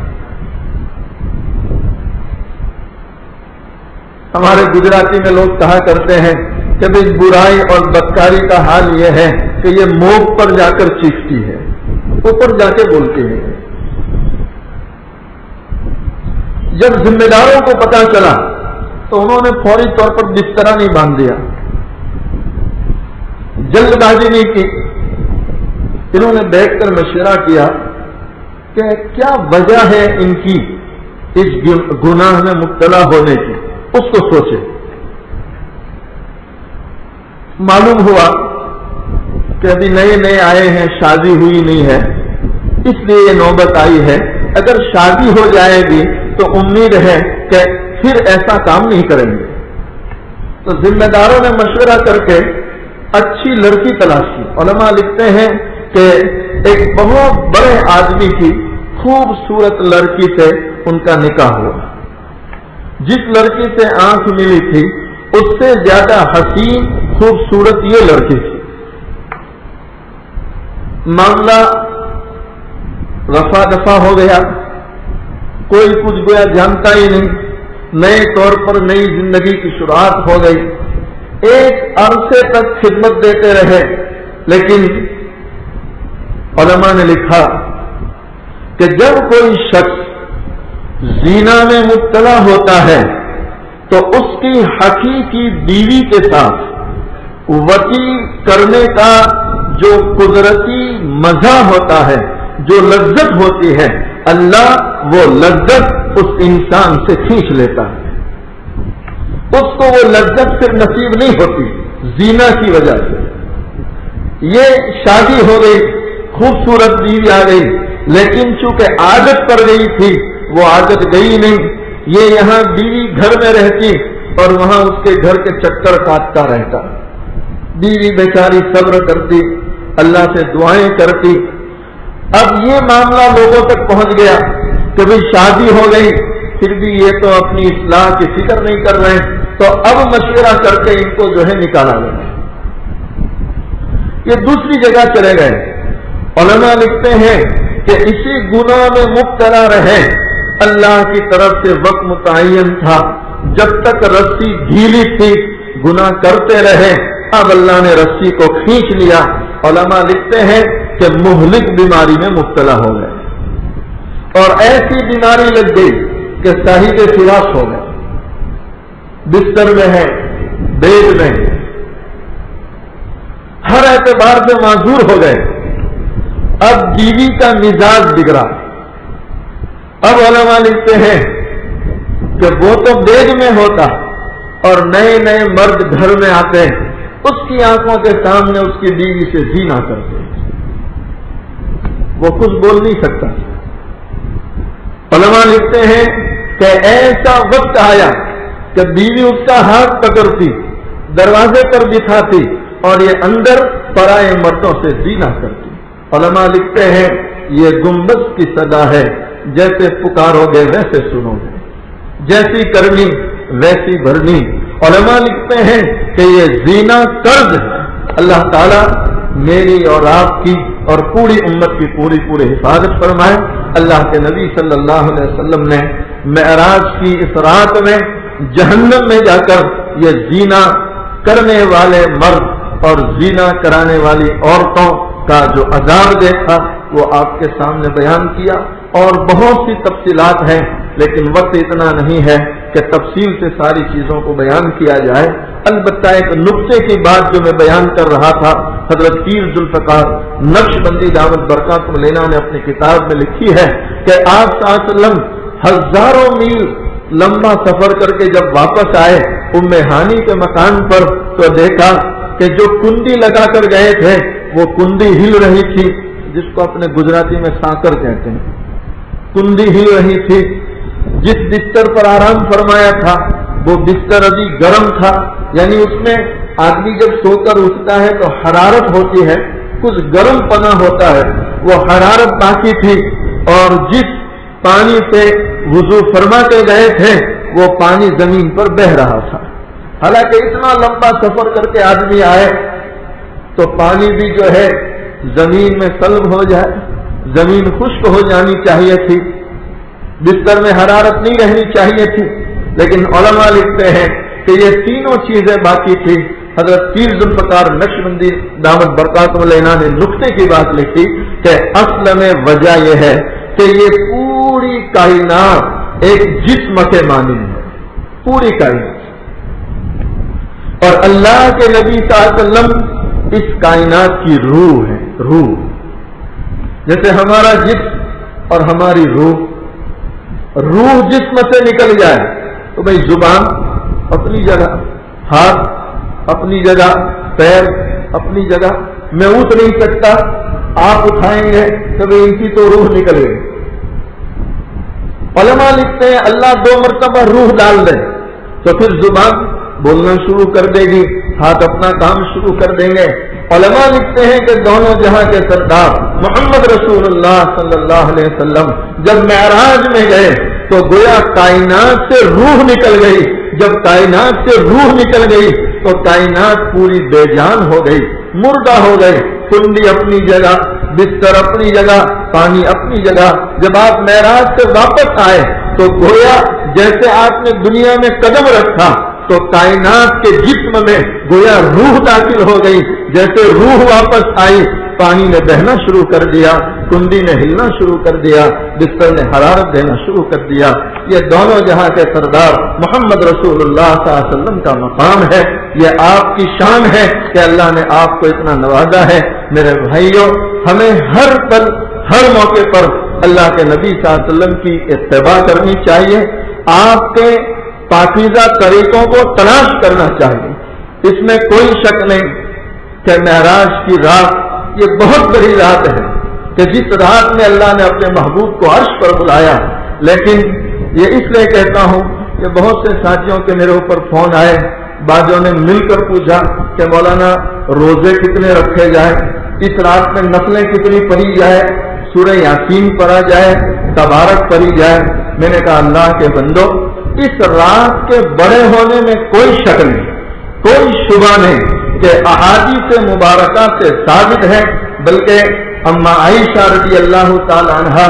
C: ہمارے گجراتی میں لوگ کہا کرتے ہیں کہ بھائی برائی اور بدکاری کا حال یہ ہے کہ یہ موگ پر جا کر چیختی ہے, اوپر جا کے بولتی ہے. جب ذمہ داروں کو پتا چلا تو انہوں نے فوری طور پر بسترا نہیں باندھ دیا, جلد بازی نہیں کی. انہوں نے بیٹھ کر مشورہ کیا کہ کیا وجہ ہے ان کی اس گناہ میں مبتلا ہونے کی, اس کو سوچے. معلوم ہوا کہ ابھی نئے آئے ہیں, شادی ہوئی نہیں ہے, اس لیے یہ نوبت آئی ہے. اگر شادی ہو جائے گی تو امید ہے کہ پھر ایسا کام نہیں کریں گے. تو ذمہ داروں نے مشورہ کر کے اچھی لڑکی تلاش کی. علماء لکھتے ہیں کہ ایک بہت بڑے آدمی کی خوبصورت لڑکی سے ان کا نکاح ہوا. جس لڑکی سے آنکھ ملی تھی اس سے زیادہ حسین خوبصورت یہ لڑکی تھی. معاملہ رفع دفع ہو گیا, کوئی کچھ گویا جانتا ہی نہیں, نئے طور پر نئی زندگی کی شروعات ہو گئی. ایک عرصے تک خدمت دیتے رہے, لیکن علماء نے لکھا کہ جب کوئی شخص زنا میں مبتلا ہوتا ہے تو اس کی حقیقی بیوی کے ساتھ وطی کرنے کا جو قدرتی مزہ ہوتا ہے, جو لذت ہوتی ہے, اللہ وہ لذت اس انسان سے کھینچ لیتا ہے. اس کو وہ لذت پھر نصیب نہیں ہوتی زنا کی وجہ سے. یہ شادی ہو گئی, خوبصورت بیوی آ گئی, لیکن چونکہ عادت پڑ گئی تھی وہ عادت گئی نہیں. یہ یہاں بیوی گھر میں رہتی اور وہاں اس کے گھر کے چکر کاٹتا رہتا. بیوی بیچاری صبر کرتی, اللہ سے دعائیں کرتی. اب یہ معاملہ لوگوں تک پہنچ گیا کہ بھئی شادی ہو گئی پھر بھی یہ تو اپنی اصلاح کی فکر نہیں کر رہے, تو اب مشورہ کر کے ان کو جو ہے نکالا گیا. یہ دوسری جگہ چلے گئے. علماء لکھتے ہیں کہ اسی گناہ میں مبتلا رہے. اللہ کی طرف سے وقت متعین تھا, جب تک رسی ڈھیلی تھی گناہ کرتے رہے. اب اللہ نے رسی کو کھینچ لیا. علماء لکھتے ہیں کہ مہلک بیماری میں مبتلا ہو گئے, اور ایسی بیماری لگ گئی کہ صاحب فراش ہو گئے, بستر میں ہے, بیڈ میں, ہر اعتبار سے معذور ہو گئے. اب بیوی کا مزاج بگڑا. اب علماء لکھتے ہیں کہ وہ تو بیڈ میں ہوتا اور نئے مرد گھر میں آتے, اس کی آنکھوں کے سامنے اس کی بیوی سے زنا کرتے, وہ کچھ بول نہیں سکتا. علماء لکھتے ہیں کہ ایسا وقت آیا کہ بیوی اس کا ہاتھ پکڑتی, دروازے پر بٹھاتی اور یہ اندر پرائے مردوں سے زنا کرتی. علماء لکھتے ہیں یہ گنبد کی صدا ہے، جیسے پکارو گے ویسے سنو گے، جیسی کرنی ویسی بھرنی. علماء لکھتے ہیں کہ یہ زنا قرض ہے. اللہ تعالیٰ میری اور آپ کی اور پوری امت کی پوری حفاظت فرمائے. اللہ کے نبی صلی اللہ علیہ وسلم نے معراج کی اس رات میں جہنم میں جا کر یہ زنا کرنے والے مرد اور زنا کرانے والی عورتوں کا جو عذاب دیکھا وہ آپ کے سامنے بیان کیا. اور بہت سی تفصیلات ہیں لیکن وقت اتنا نہیں ہے کہ تفصیل سے ساری چیزوں کو بیان کیا جائے. البتہ ایک نقطے کی بات جو میں بیان کر رہا تھا، حضرت پیر ذوالفقار نقشبندی دامت برکاتہ علیہ نے اپنی کتاب میں لکھی ہے کہ آپ صلی اللہ علیہ وسلم ہزاروں میل لمبا سفر کر کے جب واپس آئے ام ہانی کے مکان پر تو دیکھا کہ جو کنڈی لگا کر گئے تھے وہ کنڈی ہل رہی تھی، جس کو اپنے گجراتی میں ساکر کہتے ہیں. کنڈی ہل رہی تھی. جس بستر پر آرام فرمایا تھا وہ بستر ابھی گرم تھا، یعنی اس میں آدمی جب سو کر اٹھتا ہے تو حرارت ہوتی ہے، کچھ گرم پنا ہوتا ہے، وہ حرارت باقی تھی. اور جس پانی سے وضو فرما کے گئے تھے وہ پانی زمین پر بہ رہا تھا. حالانکہ اتنا لمبا سفر کر کے آدمی آئے تو پانی بھی جو ہے زمین میں سلب ہو جائے، زمین خشک ہو جانی چاہیے تھی، بستر میں حرارت نہیں رہنی چاہیے تھی. لیکن علماء لکھتے ہیں کہ یہ تینوں چیزیں باقی تھی. حضرت پیر ذوالفقار نقشبندی دامت برکاتہ علیہ نے نقطے کی بات لکھی کہ اصل میں وجہ یہ ہے کہ یہ پوری کائنات ایک جسم کے مانند ہے، پوری کائنات. اور اللہ کے نبی صلی اللہ علیہ وسلم اس کائنات کی روح ہے. روح جیسے ہمارا جسم اور ہماری روح جسم سے نکل جائے تو بھئی زبان اپنی جگہ، ہاتھ اپنی جگہ، پیر اپنی جگہ. میں اٹھ نہیں سکتا، آپ اٹھائیں گے تو بھئی ان کی تو روح نکل گئی. علماء لکھتے ہیں اللہ 2 مرتبہ روح ڈال دے تو پھر زبان بولنا شروع کر دے گی، ہاتھ اپنا کام شروع کر دیں گے. علماء لکھتے ہیں کہ دونوں جہاں کے سردار محمد رسول اللہ صلی اللہ علیہ وسلم جب معراج میں گئے تو گویا کائنات سے روح نکل گئی. جب کائنات سے روح نکل گئی تو کائنات پوری بے جان ہو گئی، مردہ ہو گئی. کنڈی اپنی جگہ، بستر اپنی جگہ، پانی اپنی جگہ. جب آپ معراج سے واپس آئے تو گویا جیسے آپ نے دنیا میں قدم رکھا تو کائنات کے جسم میں گویا روح داخل ہو گئی. جیسے روح واپس آئی پانی نے بہنا شروع کر دیا، کنڈی نے ہلنا شروع کر دیا، بستر نے حرارت دینا شروع کر دیا. یہ دونوں جہاں کے سردار محمد رسول اللہ صلی اللہ علیہ وسلم کا مقام ہے. یہ آپ کی شان ہے کہ اللہ نے آپ کو اتنا نوازا ہے. میرے بھائیوں، ہمیں ہر پل ہر موقع پر اللہ کے نبی صلی اللہ علیہ وسلم کی اتباع کرنی چاہیے. آپ کے پاکیزہ طریقوں کو تلاش کرنا چاہیے. اس میں کوئی شک نہیں کہ معراج کی رات یہ بہت بڑی رات ہے کہ جس رات میں اللہ نے اپنے محبوب کو عرش پر بلایا. لیکن یہ اس لیے کہتا ہوں کہ بہت سے ساتھیوں کے میرے اوپر فون آئے، بعضوں نے مل کر پوچھا کہ مولانا روزے کتنے رکھے جائیں، اس رات میں نفلیں کتنی پڑھی جائے، سورہ یاسین پڑھا جائے، تبارک پڑھی جائے. میں نے کہا اللہ کے بندو، اس رات کے بڑے ہونے میں کوئی شک نہیں، کوئی شبہ نہیں کہ احادیث مبارکہ سے ثابت ہے، بلکہ اما عائشہ رضی اللہ تعالی عنہا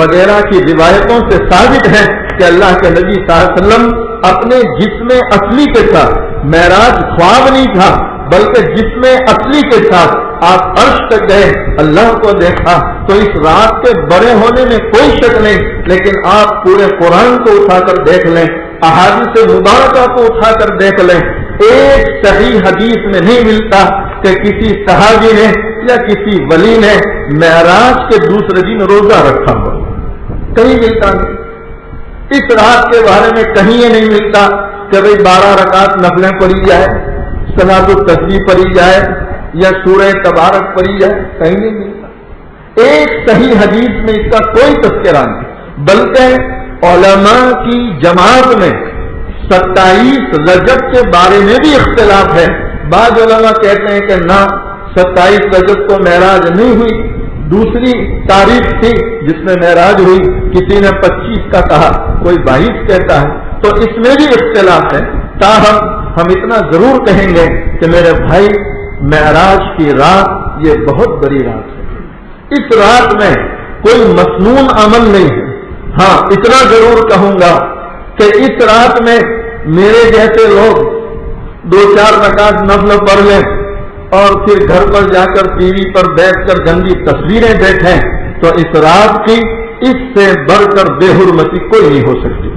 C: وغیرہ کی روایتوں سے ثابت ہے کہ اللہ کے نبی صلی اللہ علیہ وسلم اپنے جسم اصلی کے ساتھ، معراج خواب نہیں تھا بلکہ جسم اصلی کے ساتھ آپ عرش تک گئے، اللہ کو دیکھا. تو اس رات کے بڑے ہونے میں کوئی شک نہیں. لیکن آپ پورے قرآن کو اٹھا کر دیکھ لیں، احادیث مبارکہ کو اٹھا کر دیکھ لیں، ایک صحیح حدیث میں نہیں ملتا کہ کسی صحابی نے یا کسی ولی نے معراج کے دوسرے دن روزہ رکھا ہو، کہیں ملتا نہیں. اس رات کے بارے میں کہیں یہ نہیں ملتا کہ بھئی 12 رکعت نفلیں پڑھی جائے، صلاۃ التسبیح پڑھی جائے یا سورہ تبارک پڑھی جائے، کہیں نہیں ملتا. ایک صحیح حدیث میں اس کا کوئی تذکرہ نہیں، بلکہ علماء کی جماعت میں 27 رجب کے بارے میں بھی اختلاف ہے، بعض علماء کہتے ہیں کہ نہ 27 رجب کو معراج نہیں ہوئی، دوسری تاریخ تھی جس میں معراج ہوئی، کسی نے 25 کا کہا، کوئی 22 کہتا ہے، تو اس میں بھی اختلاف ہے۔ تاہم ہم اتنا ضرور کہیں گے کہ میرے بھائی معراج کی رات یہ بہت بڑی رات ہے، اس رات میں کوئی مسنون عمل نہیں ہے۔ ہاں اتنا ضرور کہوں گا کہ اس رات میں میرے جیسے لوگ 2-4 رکعت نفل پڑھ لیں اور پھر گھر پر جا کر ٹی وی پر بیٹھ کر گندی تصویریں دیکھیں تو اس رات کی اس سے بڑھ کر بے حرمتی کوئی نہیں ہو سکتی،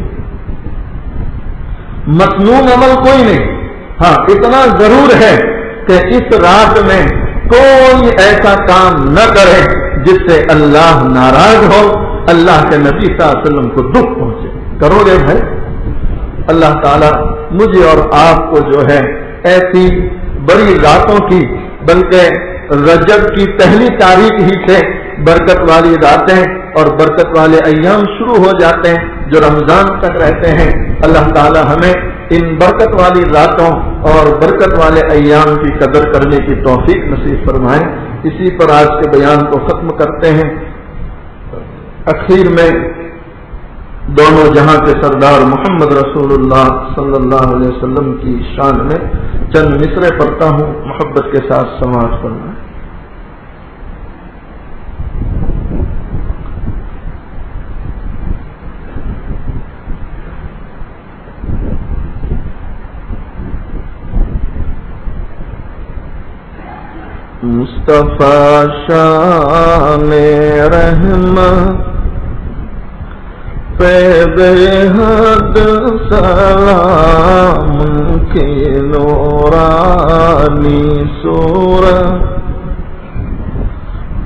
C: مسنون عمل کوئی نہیں۔ ہاں اتنا ضرور ہے کہ اس رات میں کوئی ایسا کام نہ کرے جس سے اللہ ناراض ہو، اللہ کے نبی صلی اللہ علیہ وسلم کو دکھ پہنچے۔ کرو گے بھائی؟ اللہ تعالیٰ مجھے اور آپ کو جو ہے ایسی بڑی راتوں کی، بلکہ رجب کی پہلی تاریخ ہی سے برکت والی راتیں اور برکت والے ایام شروع ہو جاتے ہیں جو رمضان تک رہتے ہیں۔ اللہ تعالی ہمیں ان برکت والی راتوں اور برکت والے ایام کی قدر کرنے کی توفیق نصیب فرمائے۔ اسی پر آج کے بیان کو ختم کرتے ہیں۔ اخیر میں دونوں جہاں کے سردار محمد رسول اللہ صلی اللہ علیہ وسلم کی شان میں چند مصرے پڑھتا ہوں، محبت کے ساتھ سماعت فرمائیں۔ مصطفیٰ شان رحمت پہ بے حد سلام کی نورانی صورت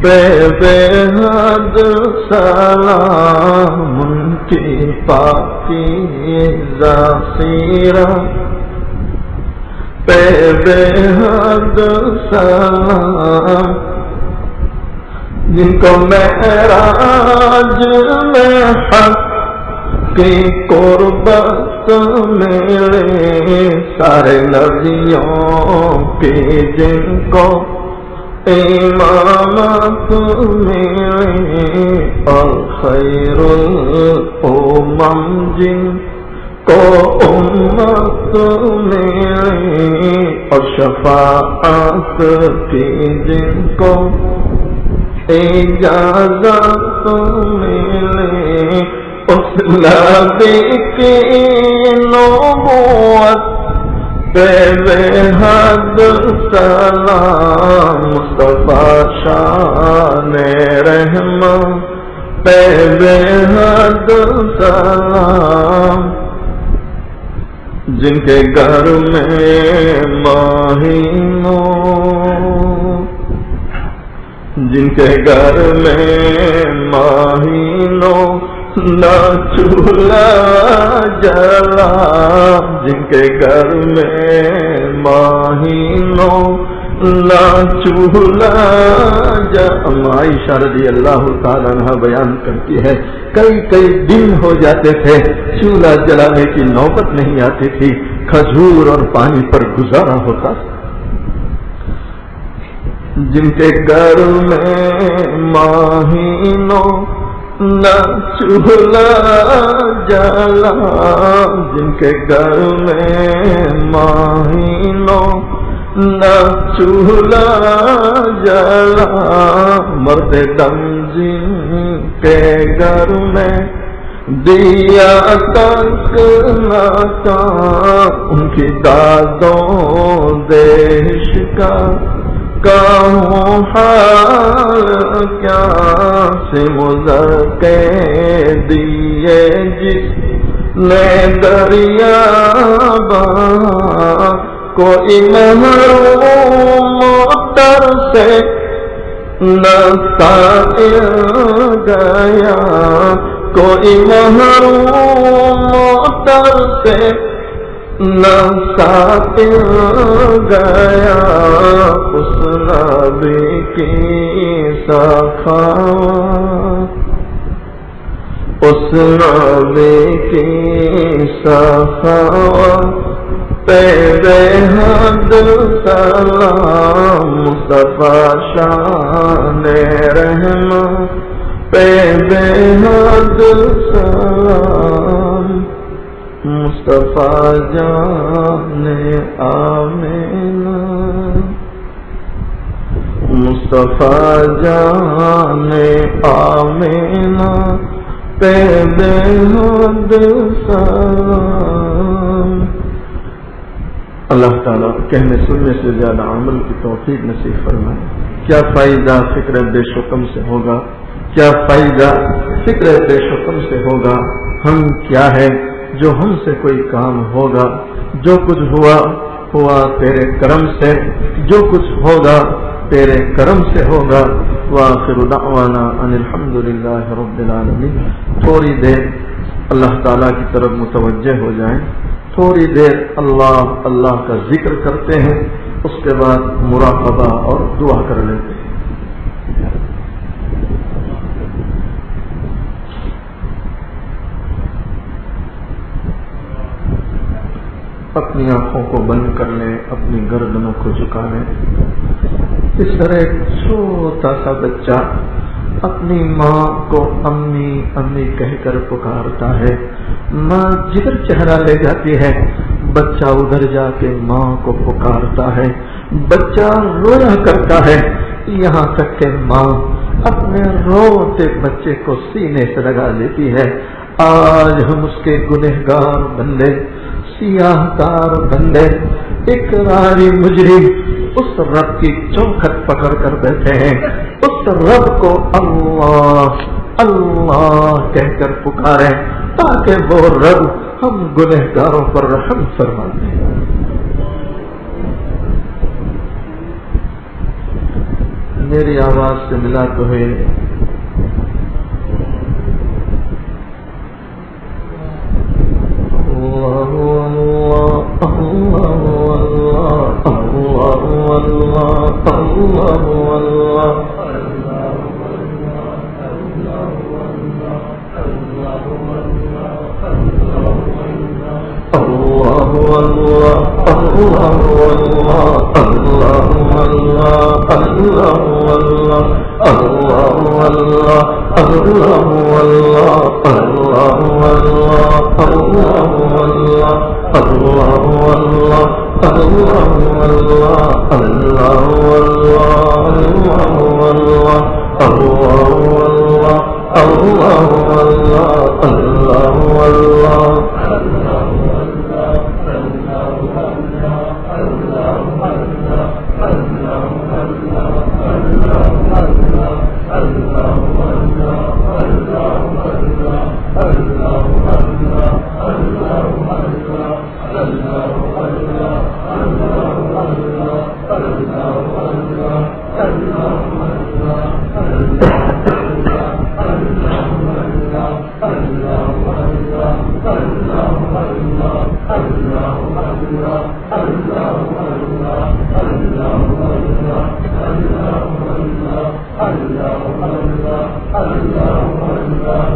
C: پہ بے حد سلام کی پاکیزہ سیرت پہ بے حد سلام جن کو معراج میں حق کی قربت ملے، سارے نبیوں کی جن کو امامت ملے، اور خیر الامم جن کو امت ملے، اور شفاعت کی جن کو اجازت ملے، اس نبی کی نبوت پہ بے حد سلام، مصطفیٰ شان رحمت پہ بے حد سلام، جن کے گھر میں مہینوں، جن کے گھر میں مہینوں نہ چولہا جلا، جن کے گھر میں مہینوں نہ چولہا جلا۔ عائشہ رضی اللہ تعالیٰ عنہ بیان کرتی ہے کئی دن ہو جاتے تھے چولہا جلانے کی نوبت نہیں آتی تھی، کھجور اور پانی پر گزارا ہوتا۔ جن کے گھر میں مہینوں نہ چولہا جلا، جن کے گھر میں مہینوں نہ چولہا جلا، مرد دم جن کے گھر میں دیا تک نہ تھا، ان کی دادوں دیش کا کہوں حال کیا، سے مضر کے دیے جس نے دریا بہا، کوئی محروم تر سے نہ سائر گیا، کوئی محروم تر سے نہ ساتھ گیا، اس نبی کی سخاوت، اس نبی کی سخاوت پہ بے حد سلام مصطفیٰ شان رحمت پہ بے حد سلام مصطفیٰ جان آمینہ مصطفیٰ جان آمینہ پہ بے حد سلام۔ اللہ تعالیٰ کہنے سننے سے زیادہ عمل کی توفیق نصیب فرمائے۔ کیا فائدہ فکر بے شکم سے ہوگا، کیا فائدہ فکر بے شکم سے ہوگا؟ ہم کیا ہے جو ہم سے کوئی کام ہوگا؟ جو کچھ ہوا ہوا تیرے کرم سے، جو کچھ ہوگا تیرے کرم سے ہوگا۔ وآخر دعوانا ان الحمدللہ رب العالمین۔ تھوڑی دیر اللہ تعالیٰ کی طرف متوجہ ہو جائیں، تھوڑی دیر اللہ اللہ کا ذکر کرتے ہیں، اس کے بعد مراقبہ اور دعا کر لیتے ہیں۔ اپنی آنکھوں کو بند کر لیں، اپنی گردنوں کو جھکا لیں۔ اس طرح ایک چھوٹا سا بچہ اپنی ماں کو امی امی کہہ کر پکارتا ہے، ماں جدھر چہرہ لے جاتی ہے بچہ ادھر جا کے ماں کو پکارتا ہے، بچہ رویا کرتا ہے یہاں تک کہ ماں اپنے روتے بچے کو سینے سے لگا لیتی ہے۔ آج ہم اس کے گنہگار بندے، سیاہ کار بندے، اقراری مجرم اس رب کی چوکھٹ پکڑ کر بیٹھے ہیں، اس رب کو اللہ اللہ کہہ کر پکارے تاکہ وہ رب ہم گنہگاروں پر رحم فرما دے۔ میری آواز سے ملا تو ہے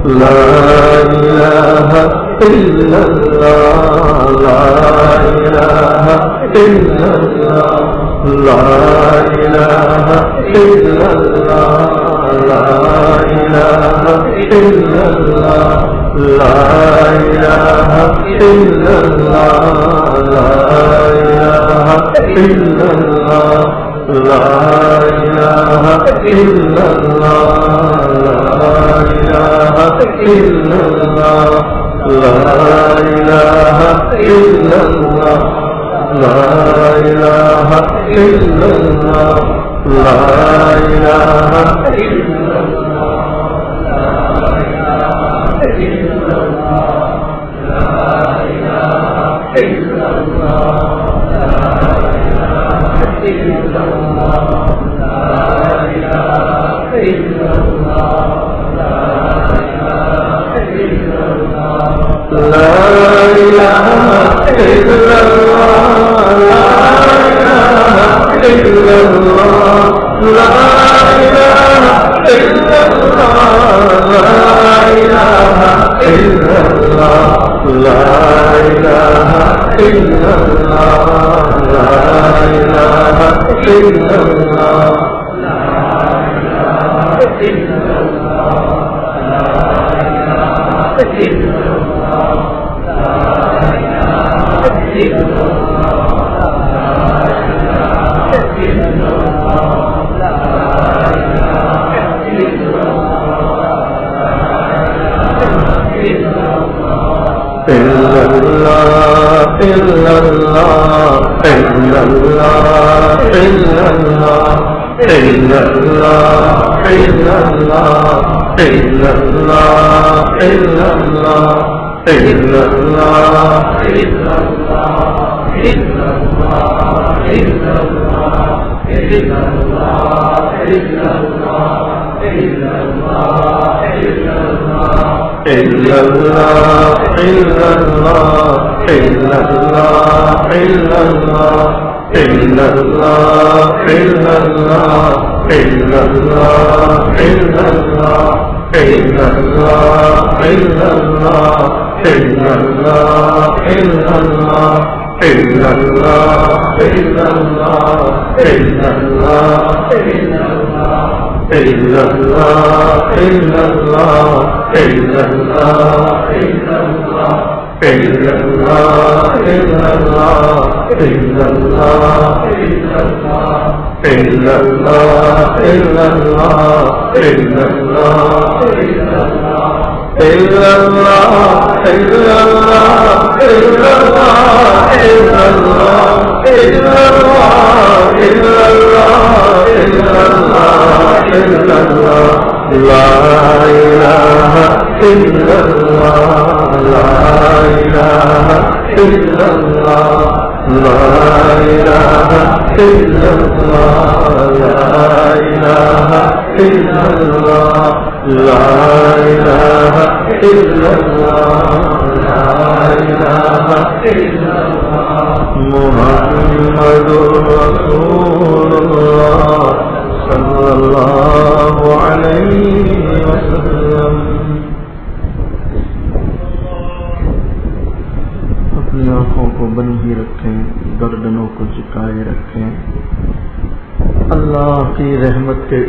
C: لا الہ الا اللہ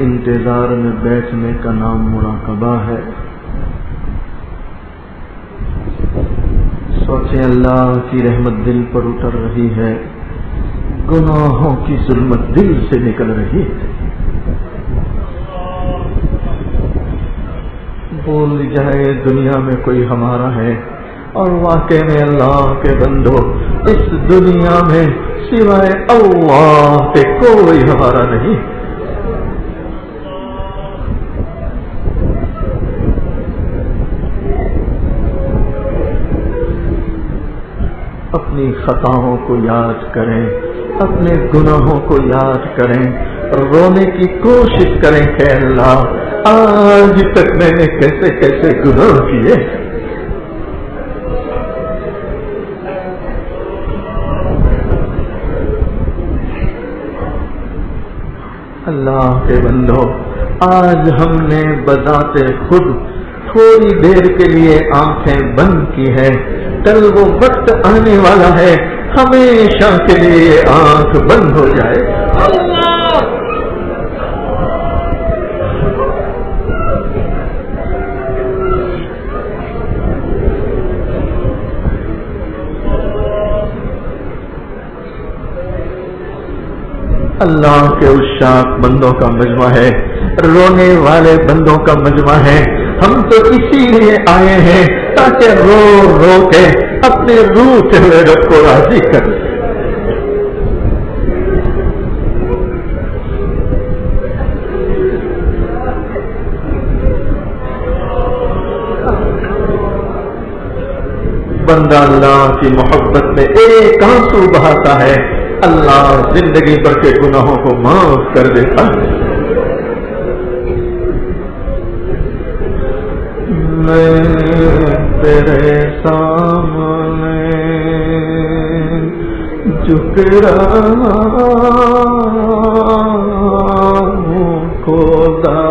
C: انتظار میں بیٹھنے کا نام مراقبہ ہے. سوچیں اللہ کی رحمت دل پر اتر رہی ہے، گناہوں کی ظلمت دل سے نکل رہی ہے. بھول جائے دنیا میں کوئی ہمارا ہے، اور واقع میں اللہ کے بندو اس دنیا میں سوائے اللہ کے کوئی ہمارا نہیں. اپنی خطاؤں کو یاد کریں، اپنے گناہوں کو یاد کریں، رونے کی کوشش کریں کہ اللہ آج تک میں نے کیسے کیسے گناہ کیے. اللہ کے بندو، آج ہم نے بذات خود تھوڑی دیر کے لیے آنکھیں بند کی ہے، کل وہ وقت آنے والا ہے ہمیشہ کے لیے آنکھ بند ہو جائے. اللہ کے عشاق بندوں کا مجمع ہے، رونے والے بندوں کا مجمع ہے. ہم تو اسی لیے آئے ہیں تاکہ رو رو کے اپنے روح ہوئے رب کو راضی کر. بندہ اللہ کی محبت میں ایک آنسو بہاتا ہے، اللہ زندگی بھر کے گناہوں کو معاف کر دیتا ہے. میں تیرے سامنے جھک رہا ہوں خدا،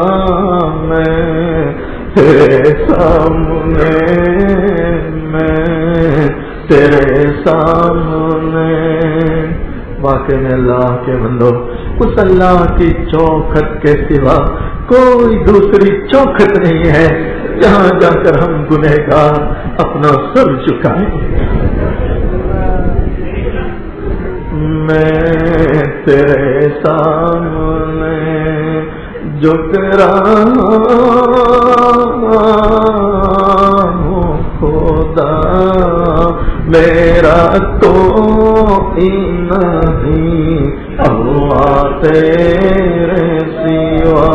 C: میں تیرے سامنے، میں تیرے سامنے. واقع میں اللہ کے بندو، اس اللہ کی چوکھٹ کے سوا کوئی دوسری چوکھٹ نہیں ہے جہاں جا کر ہم گنہگار اپنا سر جھکائیں. میں تیرے سامنے جھک رہا ہوں خدا، میرا کوئی نہیں اللہ تیرے سوا،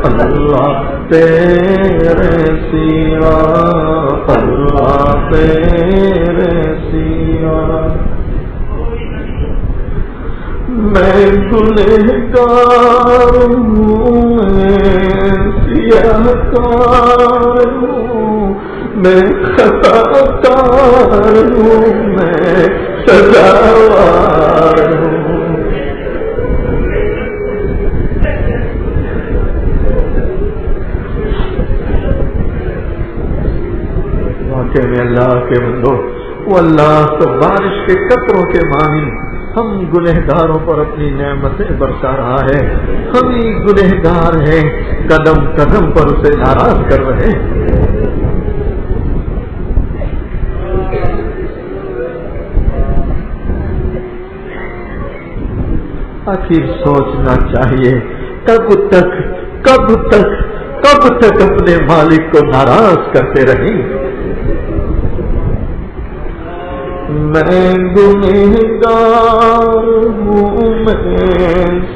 C: اللہ تیرے سوا، اللہ تیرے سوا. میں گنہگار ہوں، میں سیاہ کار ہوں، میں خطا کار ہوں، میں سزاوار ہوں. واقعے میں اللہ کے بندو، وہ اللہ تو بارش کے قطروں کے مانی ہم گنہگاروں پر اپنی نعمتیں برسا رہا ہے. ہم ہی گنہگار ہیں، قدم قدم پر اسے ناراض کر رہے ہیں. آخر سوچنا چاہیے کب تک اپنے مالک کو ناراض کرتے رہیں. میں گنہگار ہوں، میں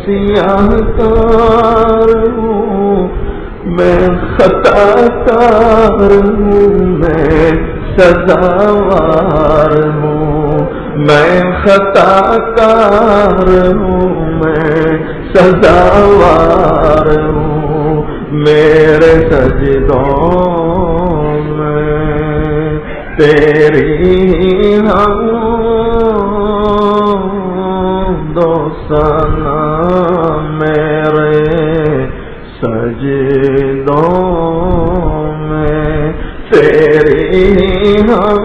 C: سیاہ کار ہوں، میں خطا کار ہوں، میں سزاوار ہوں، میں خطا کار ہوں، میں سزاوار ہوں. میرے سجدوں میں تیری ہم دو ثنا، میرے سجدوں میں تیری ہم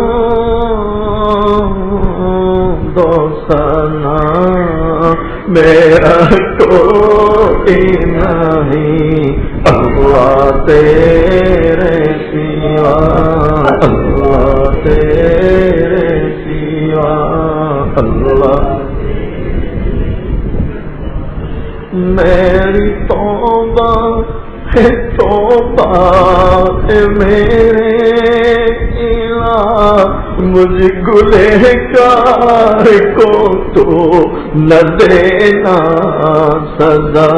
C: دو ثنا، میرا کوئی نہیں اللہ تیرے سوا، اللہ تیرے سوا، اللہ. میری توبہ ہے توبہ ہے میرے الہ، مجھ گنہگار کو تو نہ دینا سزا.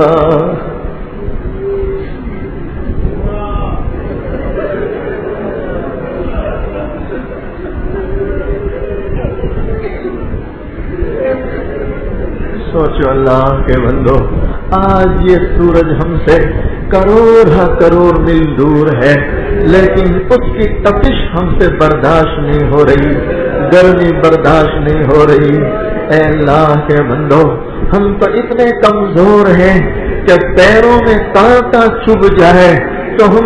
C: سوچو اللہ کے بندو، آج یہ سورج ہم سے کروڑ میل دور ہے، لیکن اس کی تپش ہم سے برداشت نہیں ہو رہی، گرمی برداشت نہیں ہو رہی. اے اللہ کے بندو، ہم تو اتنے کمزور ہیں کہ پیروں میں کانٹا چبھ جائے تو ہم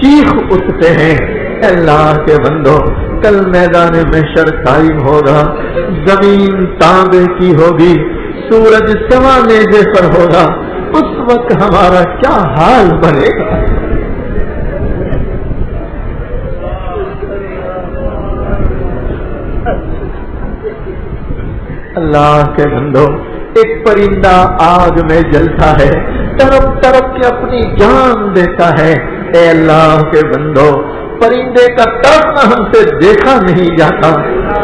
C: چیخ اٹھتے ہیں. اے اللہ کے بندو، کل میدان محشر قائم ہوگا، زمین تانبے کی ہوگی، سورج سوا نیزے پر ہوگا، اس وقت ہمارا کیا حال بنے گا. اللہ کے بندو، ایک پرندہ آگ میں جلتا ہے، تڑپ تڑپ کے اپنی جان دیتا ہے. اے اللہ کے بندو، پرندے کا تڑپنا ہم سے دیکھا نہیں جاتا.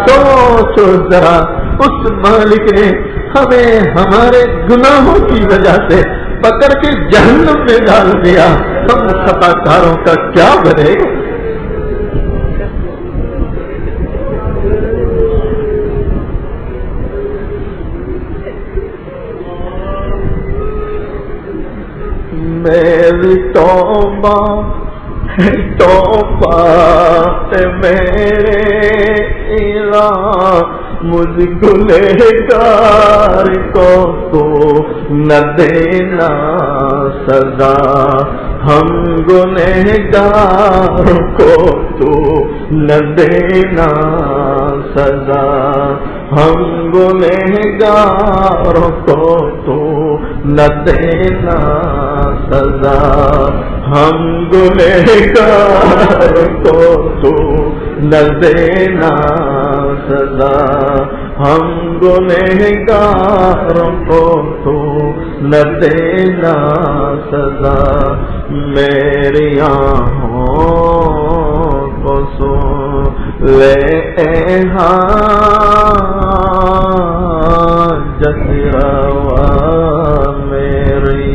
C: سوچو ذرا، اس مالک نے ہمیں ہمارے گناہوں کی وجہ سے پکڑ کے جہنم میں ڈال دیا، ہم خطا کاروں کا کیا بنے گا. میری توبہ ہے توبہ میرے الہ، مجھ گنہگار کو تو نہ دینا سزا. ہم گنہگار کو تو نہ دینا سزا، ہم گنہگار کو تو نہ دینا سزا، ہم گنہگار کو تو نہ دینا سزا، ہم گنہگار کو تو نہ دینا سزا، میری آنکھوں کو سن لے حاجت روا، میری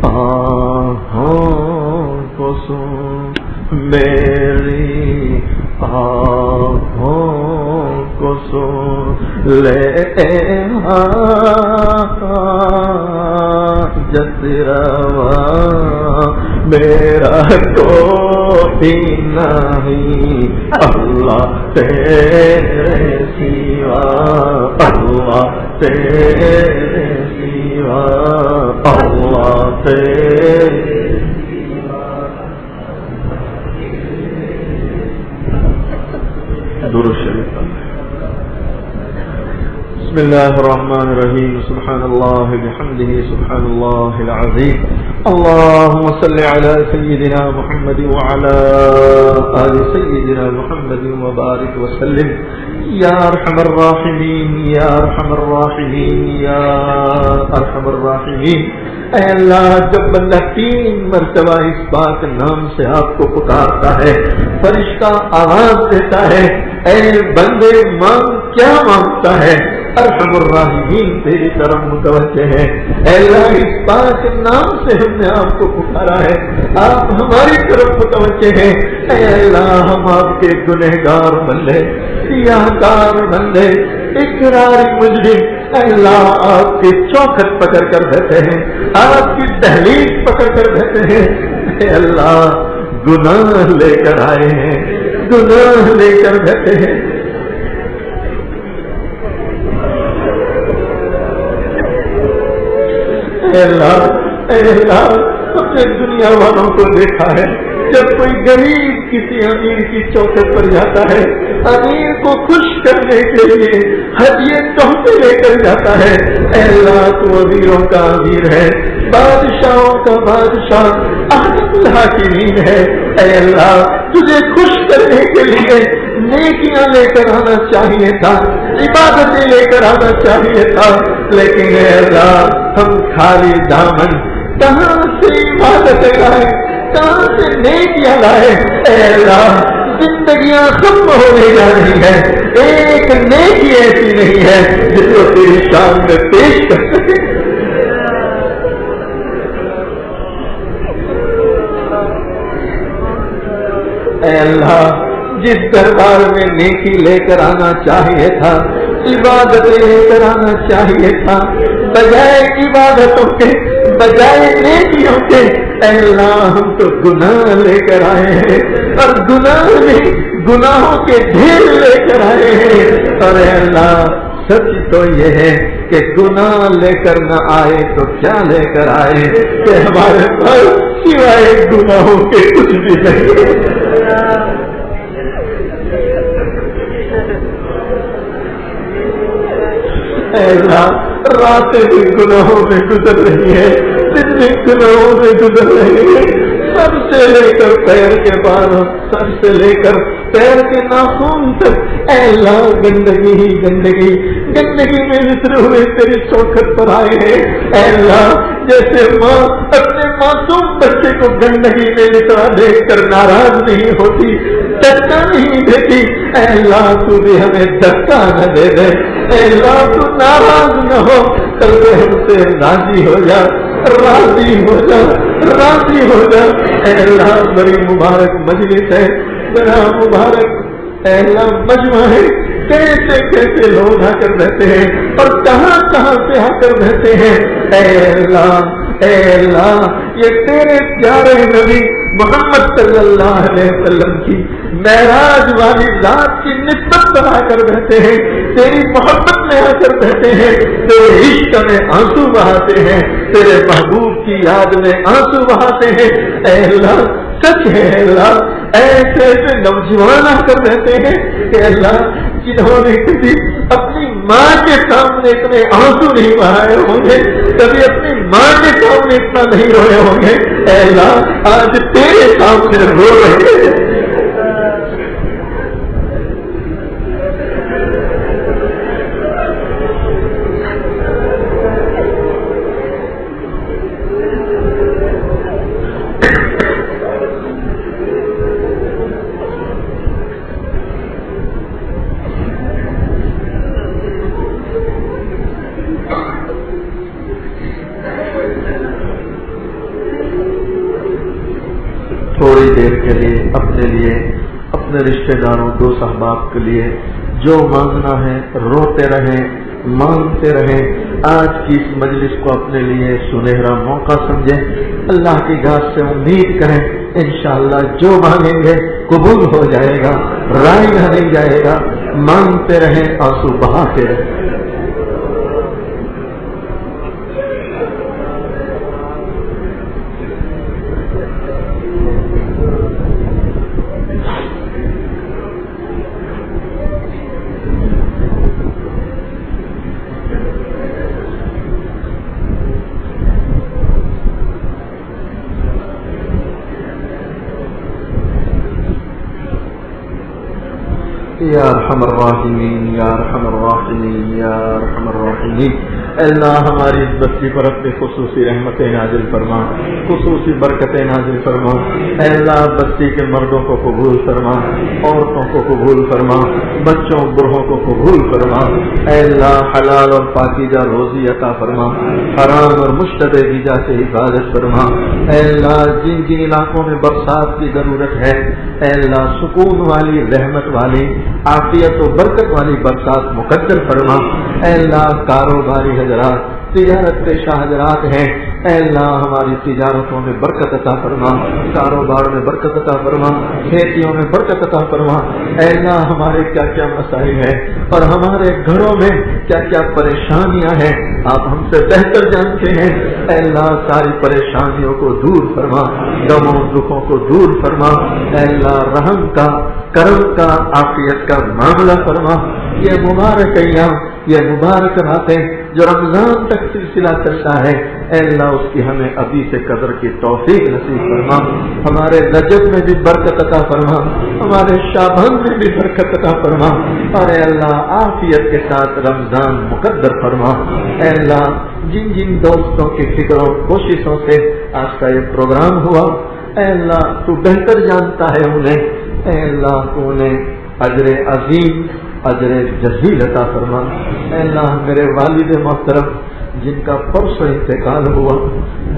C: آنکھوں کو سن، میری آنکھوں کو سن لے حاجت روا، میرا کوئی نہیں اللہ تیرے سوا، اللہ تیرے سوا، اللہ تیرے درود شریف۔ بسم اللہ الرحمن الرحیم، سبحان اللہ بحمدہ، سبحان اللہ العظیم، اللہم صلی علی سیدنا محمد وعلی آل سیدنا محمد وبارک وسلم، یا ارحم الراحمین، یا ارحم الراحمین، یا ارحم الراحمین۔ اے اللہ، جب بندہ 3 مرتبہ اس پاک نام سے آپ کو پکارتا ہے، فرشتہ آواز دیتا ہے، اے بندے مانگ، کیا مانگتا ہے؟ ارحم الراحمین تیری طرف متوجہ ہے۔ اے اللہ، اس پاک نام سے ہم نے آپ کو پکارا ہے، آپ ہماری طرف متوجہ ہیں۔ اے اللہ، ہم آپ کے گنہگار بندے، سیاہکار بندے، اقراری مجرم، اے اللہ آپ کی چوکھٹ پکڑ کر بیٹھے ہیں، آپ کی دہلیز پکڑ کر بیٹھے ہیں۔ اے اللہ، گناہ لے کر آئے ہیں، گناہ لے کر بیٹھے ہیں۔ اے اللہ، اے اللہ، ہم نے دنیا والوں کو دیکھا ہے، جب کوئی غریب کسی امیر کی چوکھٹ پر جاتا ہے، امیر کو خوش کرنے کے لیے ہدیے تحفے لے کر جاتا ہے۔ اے اللہ، تو امیروں کا امیر ہے، بادشاہوں کا بادشاہ، احکم الحاکمین ہے۔ اے اللہ، تجھے خوش کرنے کے لیے نیکیاں لے کر آنا چاہیے تھا، عبادتیں لے کر آنا چاہیے تھا، لیکن اے اللہ، ہم خالی دامن کہاں سے عبادتیں لائے، کہاں سے نیکیاں لائے۔ اے اللہ، زندگیاں ختم ہونے جا رہی ہے، ایک نیکی ایسی نہیں ہے جس کو تیری شان میں پیش کر سکے۔ اے اللہ، جس دربار میں نیکی لے کر آنا چاہیے تھا، عبادتیں لے کر آنا چاہیے تھا، بجائے عبادتوں کے، بجائے نیکیوں کے، اے اللہ ہم تو گناہ لے کر آئے ہیں، اور گناہ میں گناہوں کے ڈھیر لے کر آئے ہیں۔ اور اے اللہ، سچ تو یہ ہے کہ گناہ لے کر نہ آئے تو کیا لے کر آئے کہ ہمارے پاس سوائے گناہوں کے کچھ بھی نہیں۔ اے اللہ، راتیں بھی گناہوں میں گزر رہی ہے، دن بھی گناہوں میں گزر رہی ہے، سر سے لے کر پیر کے بالوں، سر سے لے کر پیر کے ناخن تک، اے اللہ گندگی ہی گندگی، گندگی میں مصر ہوئے تیری چوکھٹ پر آئے ہیں۔ اے اللہ، جیسے ماں اپنے معصوم بچے کو گندگی میں نکلا دیکھ کر ناراض نہیں ہوتی، دھکا نہیں دیتی، اے اللہ تو بھی ہمیں دھکا نہ دے دے۔ اے اللہ، تو ناراض نہ ہو، کل ہم سے راضی ہو جا، راضی ہو جا، راضی ہو جا۔ اے اللہ، بڑی مبارک مجلس ہے، بڑا مبارک اے اللہ مجمع ہے، کیسے کیسے لوگ آ کر رہتے ہیں اور کہاں کہاں سے آ کر رہتے ہیں۔ اے اللہ، اے اللہ، یہ تیرے پیارے نبی محمد صلی اللہ علیہ وسلم کی معراج والی ذات کی نسبت بنا کر رہتے ہیں، تیری محبت میں آ کر رہتے ہیں، تیرے عشق میں آنسو بہاتے ہیں، تیرے محبوب کی یاد میں آنسو بہاتے ہیں۔ اے اللہ، سچ ہے اے اللہ، ایسے ایسے نوجوان آ کر رہتے ہیں کہ اللہ جنہوں نے کبھی اپنی ماں کے سامنے اتنے آنسو نہیں بہائے ہوں گے، کبھی اپنی ماں کے سامنے اتنا نہیں روئے ہوں گے، اے اللہ آج تیرے سامنے رو رہے ہیں۔ تھوڑی دیر کے لیے اپنے لیے، اپنے رشتہ داروں، دوست احباب کے لیے جو مانگنا ہے روتے رہیں، مانگتے رہیں۔ آج کی اس مجلس کو اپنے لیے سنہرا موقع سمجھیں، اللہ کی ذات سے امید کریں انشاءاللہ جو مانگیں گے قبول ہو جائے گا، رائے نہیں جائے گا۔ مانگتے رہیں، آنسو بہاتے رہیں۔ یا ارحم الراحمین، یا ارحم الراحمین، یا ارحم الراحمین۔ اے اللہ ہماری اس بستی پر اپنی خصوصی رحمتیں نازل فرما، خصوصی برکتیں نازل فرما۔ اے اللہ بستی کے مردوں کو قبول فرما، عورتوں کو قبول فرما، بچوں بوڑھوں کو قبول فرما۔ اے اللہ حلال اور پاکیزہ روزی عطا فرما، حرام اور مشتبہ غذا سے حفاظت فرما۔ اے اللہ جن جن علاقوں میں برسات کی ضرورت ہے، اے اللہ سکون والی، رحمت والی، عافیت و برکت والی برسات مقدر فرما۔ اے اللہ کاروباری حضرات، تجارت پیشہ حضرات ہیں، اے اللہ ہماری تجارتوں میں برکت عطا فرما، کاروبار میں برکت عطا فرما، کھیتیوں میں برکت عطا فرما۔ اے اللہ ہمارے کیا کیا مسائل ہیں اور ہمارے گھروں میں کیا کیا پریشانیاں ہیں آپ ہم سے بہتر جانتے ہیں۔ اے اللہ ساری پریشانیوں کو دور فرما، غموں دکھوں کو دور فرما۔ اے اللہ رحم کا، کرم کا، عافیت کا معاملہ فرما۔ یہ مبارک ایام، یہ مبارک راتیں جو رمضان تک سلسلہ چلتا ہے، اے اللہ اس کی ہمیں ابھی سے قدر کی توفیق نصیب فرما۔ ہمارے رجب میں بھی برکت عطا فرما، ہمارے شعبان میں بھی برکت عطا فرما، اور اے اللہ عافیت کے ساتھ رمضان مقدر فرما۔ اے اللہ جن جن دوستوں کی فکروں کوششوں سے آج کا یہ پروگرام ہوا، اے اللہ تو بہتر جانتا ہے انہیں، اے اللہ تو انہیں اجر عظیم، اجر جزیل عطا فرما۔ اے اللہ میرے والد محترم جن کا پرسوں انتقال ہوا،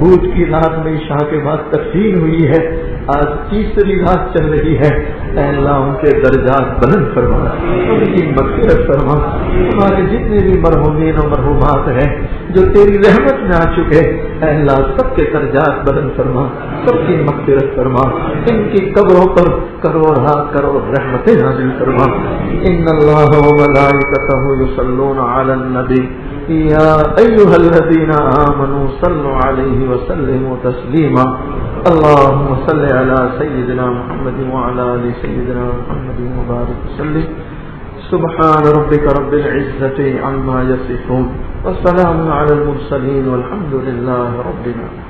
C: بدھ کی رات میں عشاء کے بعد تدفین ہوئی ہے، آج تیسری رات چل رہی ہے، اے اللہ ان کے درجات بلند فرما، ان کی مغفرت فرما۔ ہمارے جتنے بھی مرحومین و مرحومات ہیں جو تیری رحمت میں آ چکے، اے اللہ سب کے درجات بلند فرما، سب کی مغفرت فرما، ان کی قبروں پر کروڑ رحمتیں نازل فرما۔ ان اللہ و ملائکتہ یصلون علی النبی یا ایھا الذین آمنوا صلوا علیہ وسلموا تسلیما۔ اللهم صل على سيدنا محمد وعلى آل سيدنا محمد وبارك وسلم۔ سبحان ربك رب العزة عما يصفون، وسلام على المرسلين، والحمد لله رب العالمين۔